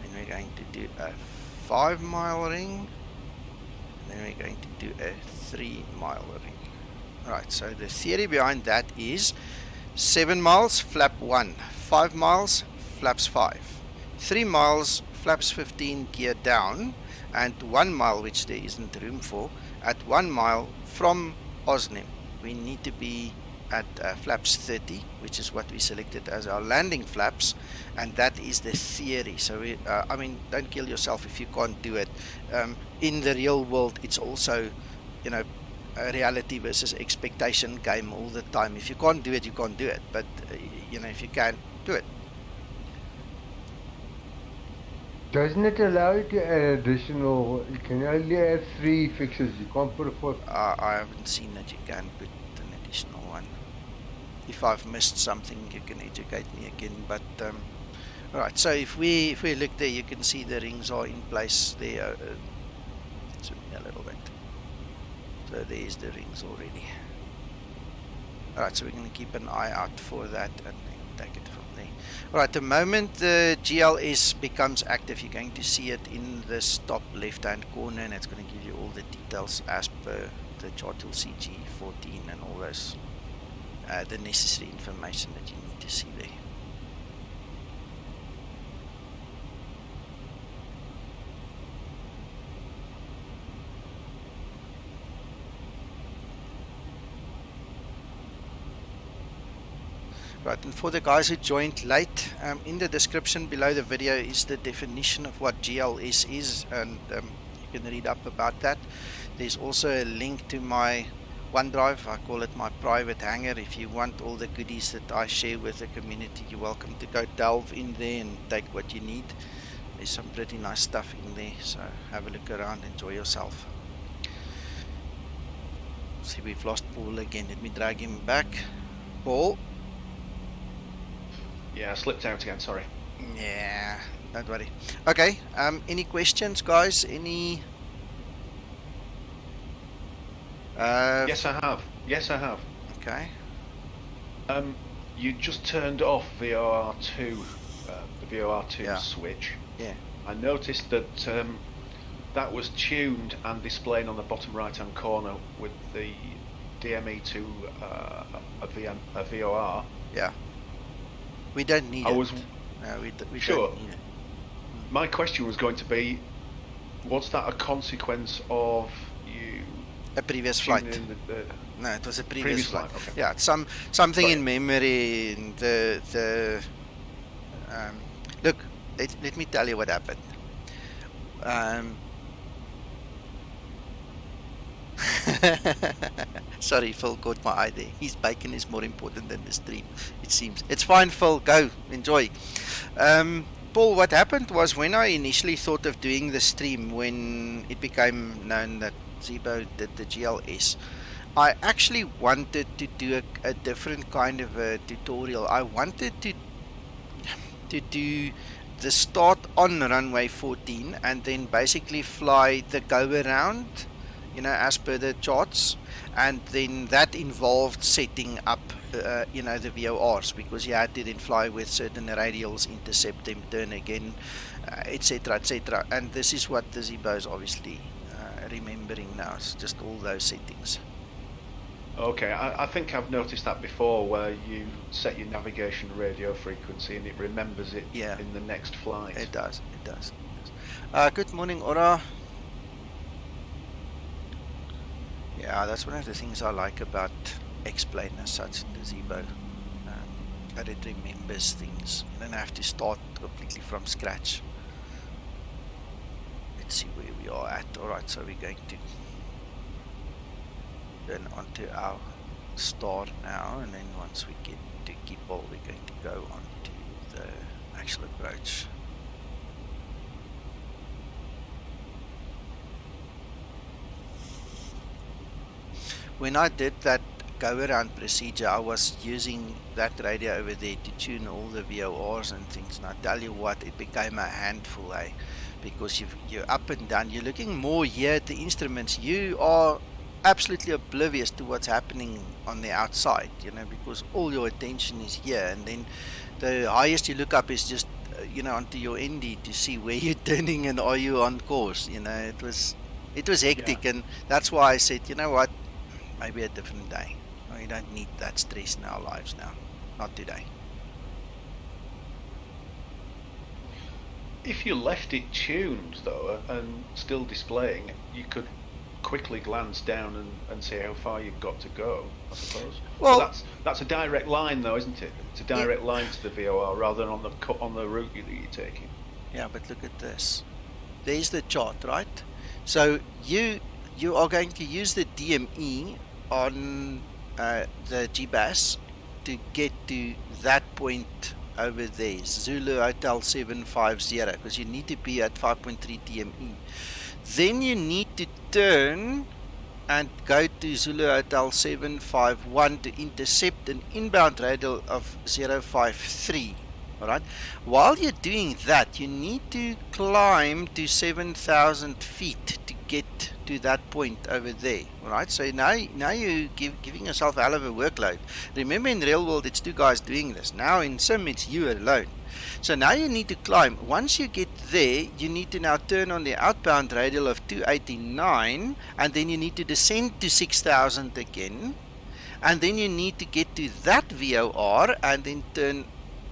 Then we're going to do a 5-mile ring. And then we're going to do a 3-mile ring. Right, so the theory behind that is 7 miles, flap 1. 5 miles, flaps 5. 3 miles, flaps 15, gear down. And 1 mile, which there isn't room for, at 1 mile from OSNEM, we need to be at flaps 30, which is what we selected as our landing flaps, and that is the theory. So we, I mean, don't kill yourself if you can't do it. In the real world, it's also, you know, a reality versus expectation game all the time. If you can't do it, you can't do it. But you know, if you can, do it. Doesn't it allow you to add additional? You can only add 3 fixes. You can't put a 4th. I haven't seen that you can put an additional one. If I've missed something, you can educate me again. But right, so if we look there, you can see the rings are in place there. Zoom in a little bit. So there's the rings already. Alright, so we're going to keep an eye out for that and take it from there. Alright, the moment the GLS becomes active, you're going to see it in this top left hand corner, and it's going to give you all the details as per the chart. You'll see G14 and all those, the necessary information that you need to see there. Right, and for the guys who joined late, in the description below the video is the definition of what GLS is, and you can read up about that. There's also a link to my OneDrive. I call it my private hangar. If you want all the goodies that I share with the community, you're welcome to go delve in there and take what you need. There's some pretty nice stuff in there, so have a look around, enjoy yourself. See, we've lost Paul again. Let me drag him back. Paul? Yeah, I slipped out again, sorry. Yeah, don't worry. Okay, any questions, guys? Any? Yes, I have. Yes, I have. Okay. You just turned off VOR2, the VOR2 switch. Yeah. I noticed that that was tuned and displaying on the bottom right-hand corner with the DME to a VOR. Yeah. We don't need it. No, we sure. don't need it. My question was going to be, was that a consequence of you? A previous flight. No, it was a previous flight. Okay. Yeah, something in memory. And the look, let me tell you what happened. Sorry, Phil caught my eye there. His bacon is more important than the stream, it seems. It's fine, Phil. Go. Enjoy. Paul, what happened was when I initially thought of doing the stream, when it became known that Zibo did the GLS, I actually wanted to do a different kind of a tutorial. I wanted to do the start on runway 14 and then basically fly the go around, you know, as per the charts, and then that involved setting up you know, the VORs, because you had to then fly with certain radials, intercept them, turn again, etc, etc. And this is what the Zibo is obviously remembering now. It's just all those settings. Okay, I think I've noticed that before, where you set your navigation radio frequency and it remembers it in the next flight. It does, it does. Good morning, Ora. Yeah, that's one of the things I like about X-Plane as such in the Zibo. That it remembers things. You don't have to start completely from scratch. Let's see where we are at. Alright, so we're going to turn onto our star now, and then once we get to Kipol, we're going to go on to the actual approach. When I did that go around procedure, I was using that radio over there to tune all the VORs and things, and I tell you what, it became a handful, eh? Because you're up and down, you're looking more here at the instruments, you are absolutely oblivious to what's happening on the outside, you know, because all your attention is here, and then the highest you look up is just you know, onto your ND to see where you're turning and are you on course. You know, it was hectic, and that's why I said, you know what, maybe a different day. We don't need that stress in our lives now. Not today. If you left it tuned though and still displaying, you could quickly glance down and see how far you've got to go, I suppose. Well, but that's a direct line though, isn't it? It's a direct line to the VOR rather than on the route that you're taking. Yeah, but look at this. There's the chart, right? So you are going to use the DME on the GBAS to get to that point over there, Zulu Hotel 750, because you need to be at 5.3 DME. Then you need to turn and go to Zulu Hotel 751 to intercept an inbound radial of 053. Alright, while you're doing that, you need to climb to 7,000 feet to get to that point over there. Alright, so now you're giving yourself a hell of a workload. Remember, in real world it's two guys doing this. Now in sim it's you alone. So now you need to climb. Once you get there, you need to now turn on the outbound radial of 289, and then you need to descend to 6,000 again, and then you need to get to that VOR and then turn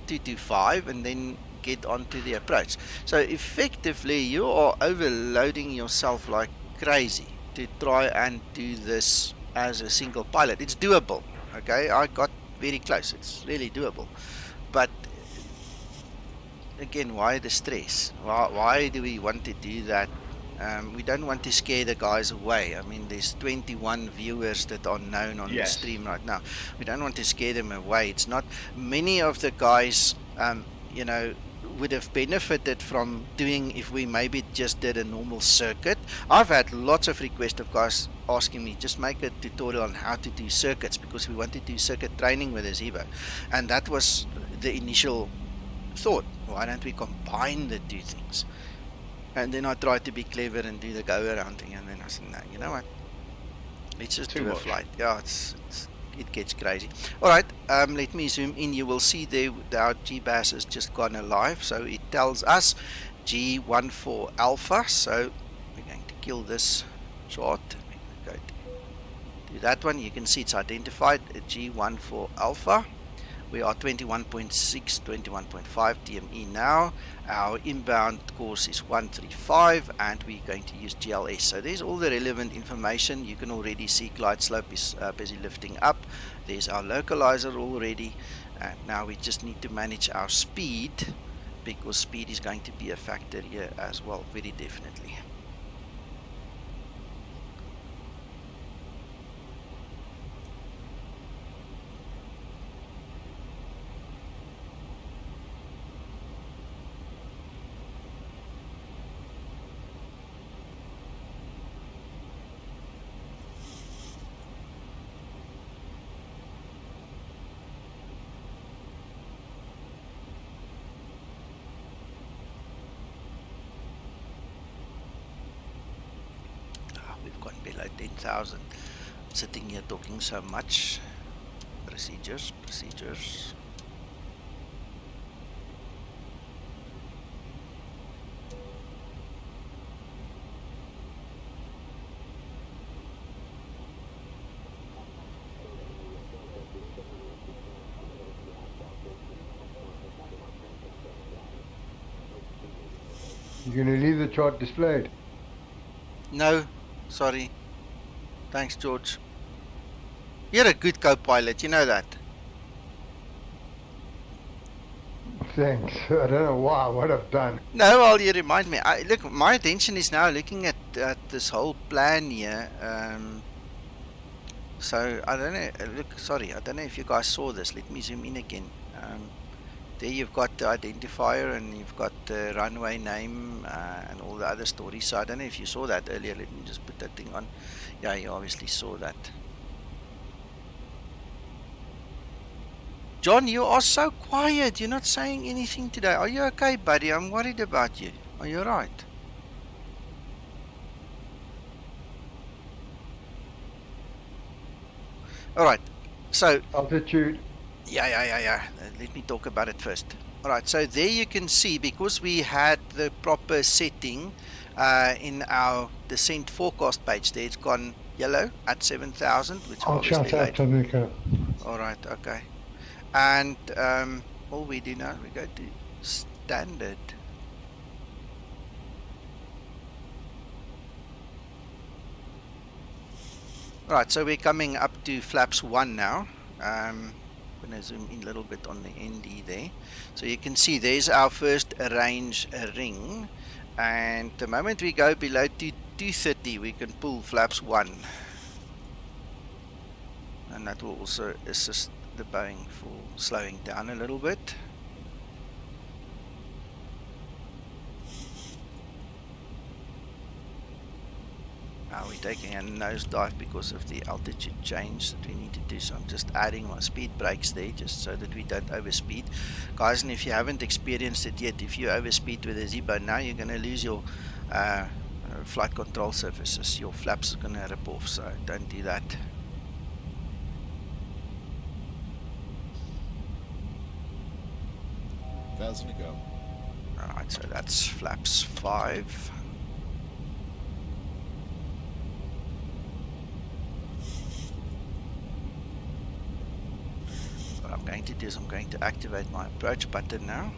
225 and then get onto the approach. So effectively you are overloading yourself like crazy to try and do this as a single pilot. It's doable, okay? I got very close. It's really doable. But again, why the stress? Why do we want to do that? We don't want to scare the guys away. I mean, there's 21 viewers that are known on the stream right now. We don't want to scare them away. It's not many of the guys, you know, would have benefited from doing if we maybe just did a normal circuit. I've had lots of requests of guys asking me, just make a tutorial on how to do circuits, because we want to do circuit training with the Zibo. And that was the initial thought. Why don't we combine the two things? And then I tried to be clever and do the go around thing, and then I said, no, you know what, let's just do a flight. Yeah, it gets crazy. Alright, let me zoom in. You will see there our GBAS has just gone alive, so it tells us G14 Alpha. So we're going to kill this chart. We're going to go to that one. You can see it's identified G14 Alpha. We are 21.6, 21.5 DME now. Our inbound course is 135, and we're going to use GLS. So there's all the relevant information. You can already see glide slope is busy lifting up. There's our localizer already. And now we just need to manage our speed, because speed is going to be a factor here as well, very definitely. Below 10,000. Sitting here talking so much. Procedures. You're going to leave the chart displayed? No, sorry. Thanks, George. You're a good co-pilot, you know that. Thanks. I don't know why, what I've done. No, well, you remind me. Look, my attention is now looking at this whole plan here. So, I don't know. Look, sorry, I don't know if you guys saw this. Let me zoom in again. There you've got the identifier and you've got the runway name and all the other stories. So, I don't know if you saw that earlier. Let me just put that thing on. Yeah, you obviously saw that. John, you are so quiet. You're not saying anything today. Are you okay, buddy? I'm worried about you. Are you alright? Alright, so... Altitude. Yeah. Let me talk about it first. Alright, so there you can see, because we had the proper setting in our descent forecast page, there it's gone yellow at 7,000, which I'll obviously shout out to Nico. Alright, okay. And all we do now, we go to standard. Right, so we're coming up to flaps 1 now. I'm going to zoom in a little bit on the ND there. So you can see there's our first range ring. And the moment we go below 230, we can pull flaps 1. And that will also assist the Boeing for slowing down a little bit. Now we're taking a nosedive because of the altitude change that we need to do, so I'm just adding my speed brakes there just so that we don't overspeed. Guys, and if you haven't experienced it yet, if you overspeed with a Zibo now, you're going to lose your flight control surfaces. Your flaps are going to rip off, so don't do that. Thousand to go. Alright, so that's flaps 5. What I'm going to do is I'm going to activate my approach button now.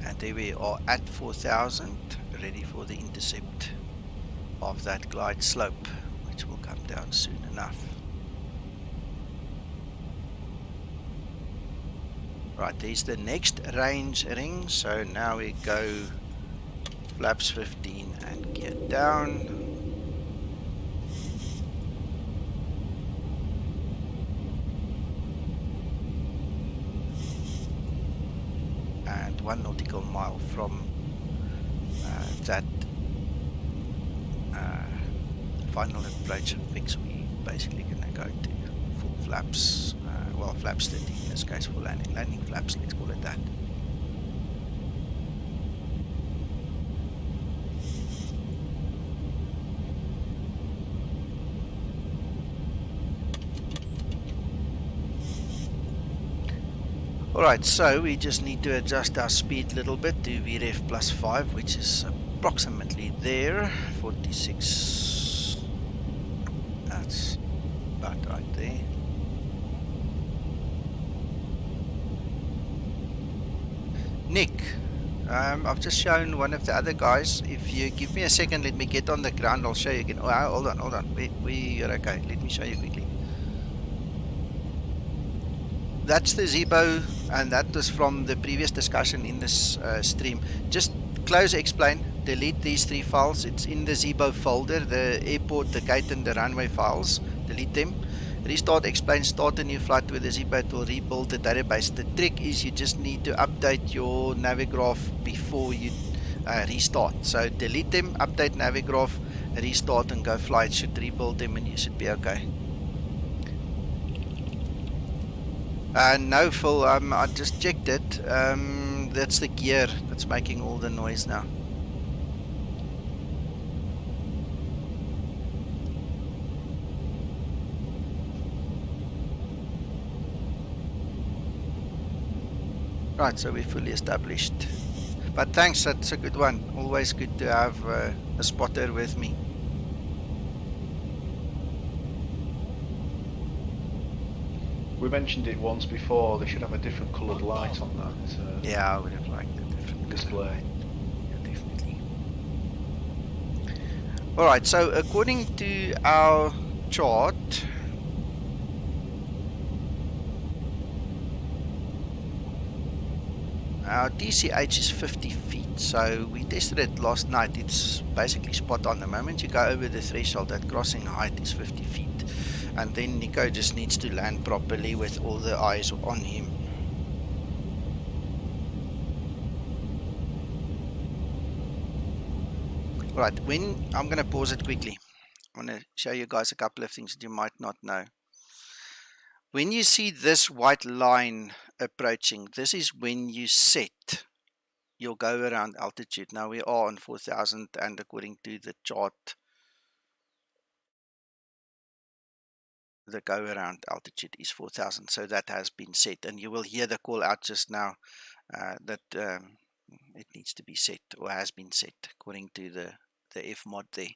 And there we are at 4,000, ready for the intercept of that glide slope, which will come down soon enough. Right, there's the next range ring. So now we go flaps 15 and gear down. And 1 nautical mile from that final approach and fix, we basically going to go to full flaps, well, flaps 30 in this case for landing flaps, let's call it that. Alright, so we just need to adjust our speed a little bit to VREF plus 5, which is approximately there, 46, that's about right there. Nick, I've just shown one of the other guys. If you give me a second, let me get on the ground, I'll show you again. Oh, hold on, you're okay, let me show you quickly. That's the Zibo, and that was from the previous discussion in this stream. Just close explain, delete these 3 files. It's in the Zibo folder, the airport, the gate and the runway files. Delete them. Restart explain, start a new flight with the Zibo. It will rebuild the database. The trick is you just need to update your Navigraph before you restart. So delete them, update Navigraph, restart and go fly. It should rebuild them and you should be okay. No, Phil, I just checked it. That's the gear that's making all the noise now. Right, so we're fully established. But thanks, that's a good one. Always good to have a spotter with me. We mentioned it once before, they should have a different coloured light on that. Yeah, I would have liked a different display. Yeah, definitely. All right, so according to our chart, our TCH is 50 feet. So we tested it last night. It's basically spot on. The moment you go over the threshold, that crossing height is 50 feet. And then Nico just needs to land properly with all the eyes on him. Right, when I'm going to pause it quickly. I'm going to show you guys a couple of things that you might not know. When you see this white line approaching, this is when you set your go around altitude. Now we are on 4,000 and according to the chart, the go around altitude is 4,000. So that has been set, and you will hear the call out just now that it needs to be set or has been set according to the F mod there.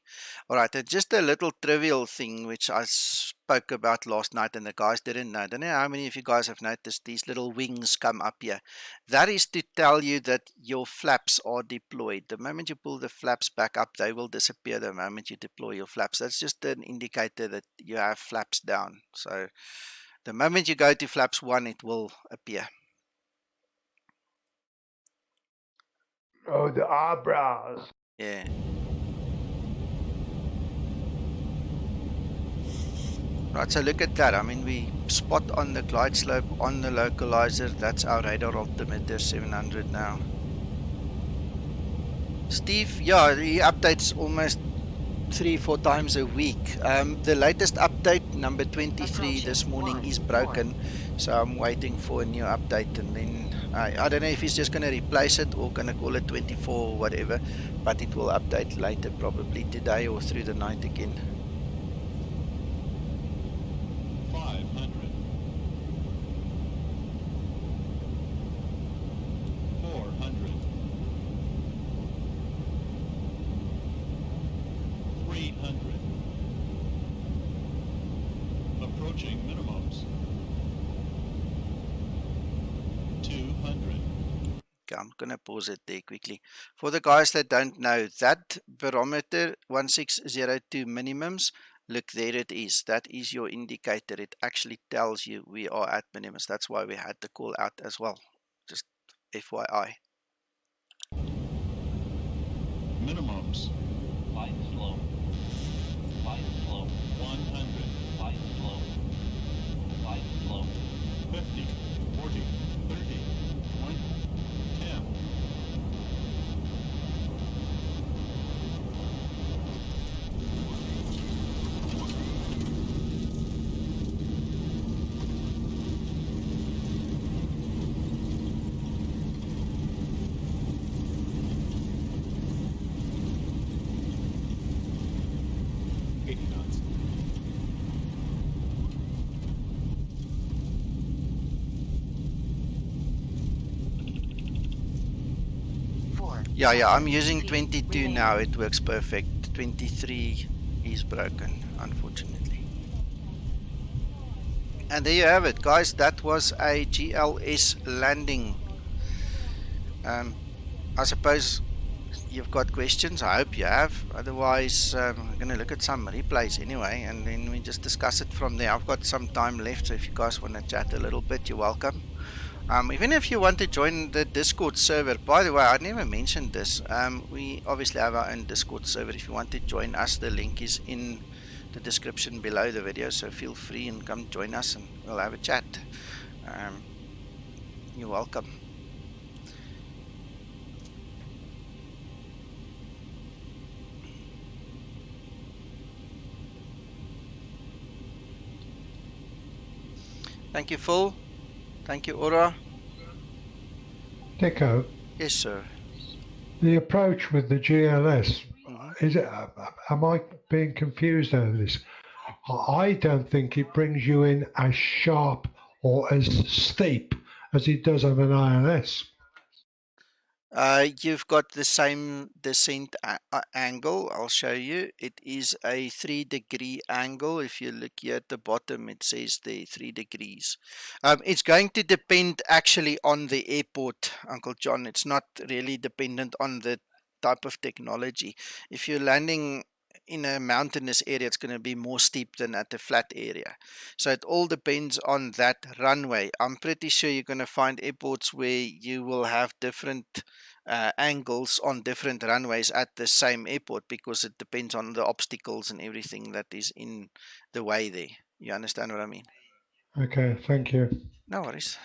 All right, just a little trivial thing which I spoke about last night and the guys didn't know. I don't know how many of you guys have noticed these little wings come up here. That is to tell you that your flaps are deployed. The moment you pull the flaps back up, they will disappear the moment you deploy your flaps. That's just an indicator that you have flaps down. So the moment you go to flaps 1, it will appear. Oh, the eyebrows. Yeah. Right, so look at that. I mean, we spot on the glide slope on the localizer. That's our radar altimeter, 700 now. Steve, yeah, he updates almost 3-4 times a week. The latest update, number 23 this morning, is broken. So I'm waiting for a new update, and then I don't know if he's just going to replace it or going to call it 24 or whatever, but it will update later, probably today or through the night again. 500. 400. 300. Approaching minimums. 200. Okay, I'm going to pause it there quickly. For the guys that don't know, that barometer 1602 minimums, look, there it is. That is your indicator. It actually tells you we are at minimums. That's why we had the call out as well. Just FYI. Minimums. Flight slow. Flight slow. 100. Flight slow. Flight slow. 50. 40. 30. 20. 10. Yeah, I'm using 22 now. It works perfect. 23 is broken, unfortunately. And there you have it, guys. That was a GLS landing. I suppose you've got questions. I hope you have. Otherwise, I'm going to look at some replays anyway, and then we just discuss it from there. I've got some time left, so if you guys want to chat a little bit, you're welcome. Even if you want to join the Discord server, by the way, I never mentioned this. We obviously have our own Discord server. If you want to join us, the link is in the description below the video, so feel free and come join us and we'll have a chat. You're welcome. Thank you, Phil. Thank you, Ora. Nico, Yes, sir. the approach with the GLS, is it? Am I being confused over this? I don't think it brings you in as sharp or as steep as it does on an ILS. You've got the same descent angle. I'll show you. It is a 3-degree angle. If you look here at the bottom, it says the 3 degrees. It's going to depend actually on the airport, Uncle John. It's not really dependent on the type of technology. If you're landing in a mountainous area, it's going to be more steep than at a flat area. So it all depends on that runway. I'm pretty sure you're going to find airports where you will have different angles on different runways at the same airport, because it depends on the obstacles and everything that is in the way there. You understand what I mean? Okay, thank you. No worries.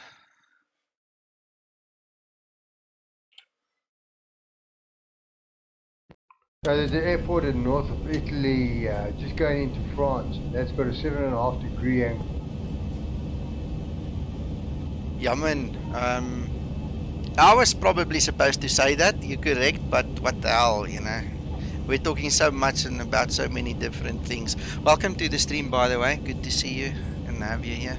There's an airport in north of Italy, just going into France. That's got a 7.5-degree angle. Yeah, man. I was probably supposed to say that. You're correct, but what the hell, you know? We're talking so much and about so many different things. Welcome to the stream, by the way. Good to see you and have you here.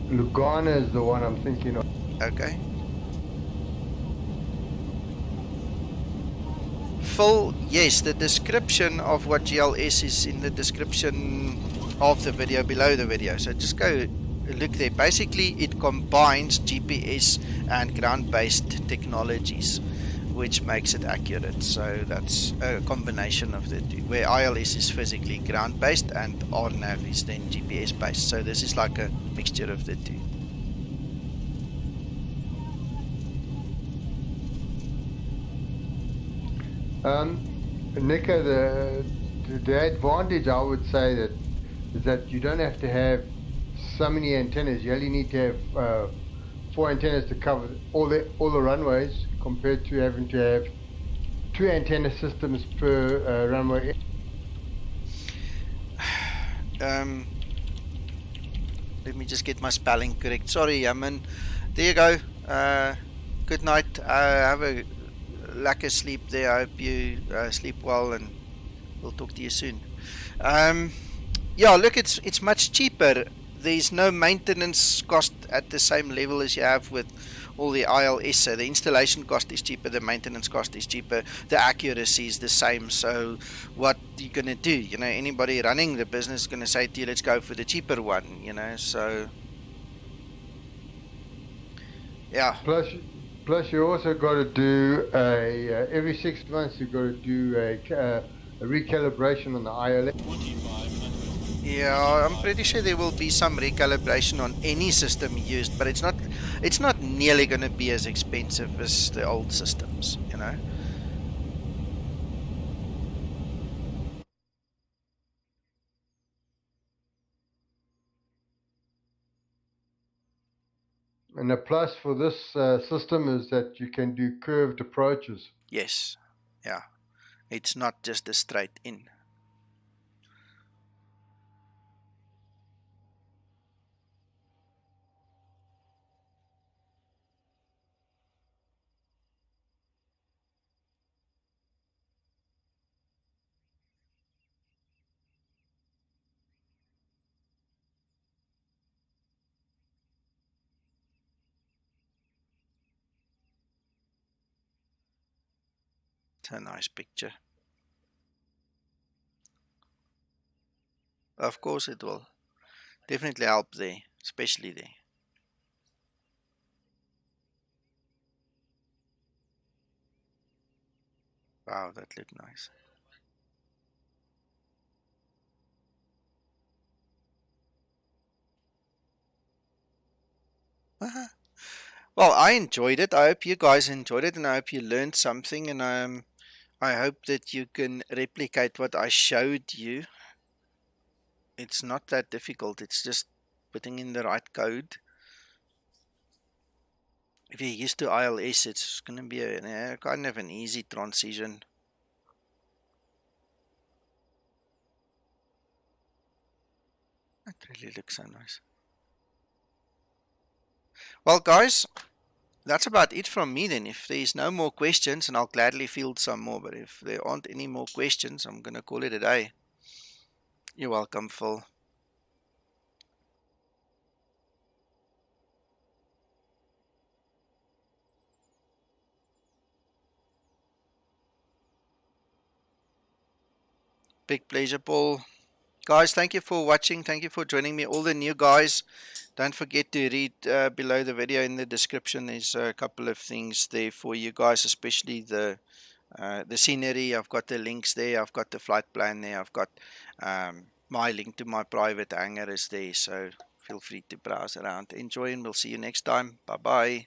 Lugano is the one I'm thinking of. Okay. Phil, yes, the description of what GLS is in the description of the video, below the video. So just go look there. Basically, it combines GPS and ground-based technologies, which makes it accurate. So that's a combination of the two, where ILS is physically ground-based and RNAV is then GPS-based. So this is like a mixture of the two. Nico, the advantage I would say that is that you don't have to have so many antennas. You only need to have 4 antennas to cover all the runways, compared to having to have 2 antenna systems per runway. Let me just get my spelling correct. Sorry, Yaman. There you go. Good night. Have a lekker sleep there. I hope you sleep well, and we'll talk to you soon. Yeah, look, it's much cheaper. There's no maintenance cost at the same level as you have with all the ILS. So the installation cost is cheaper, the maintenance cost is cheaper, the accuracy is the same. So what you're gonna do? You know, anybody running the business is gonna say to you, let's go for the cheaper one. You know, so yeah. Plus, you also got to do every 6 months. You got to do a recalibration on the ILS. Yeah, I'm pretty sure there will be some recalibration on any system used, but it's not nearly going to be as expensive as the old systems, you know. And the plus for this system is that you can do curved approaches. Yes, yeah, it's not just a straight in. It's a nice picture. Of course it will. Definitely help there, especially there. Wow, that looked nice. Well, I enjoyed it. I hope you guys enjoyed it, and I hope you learned something, and I hope that you can replicate what I showed you. It's not that difficult. It's just putting in the right code. If you're used to ILS, it's going to be a kind of an easy transition. That really looks so nice. Well, guys, that's about it from me then. If there's no more questions, and I'll gladly field some more, but if there aren't any more questions, I'm going to call it a day. You're welcome, Phil. Big pleasure, Paul. Guys, thank you for watching. Thank you for joining me. All the new guys, don't forget to read below the video in the description. There's a couple of things there for you guys, especially the scenery. I've got the links there. I've got the flight plan there. I've got my link to my private hangar is there. So feel free to browse around. Enjoy, and we'll see you next time. Bye-bye.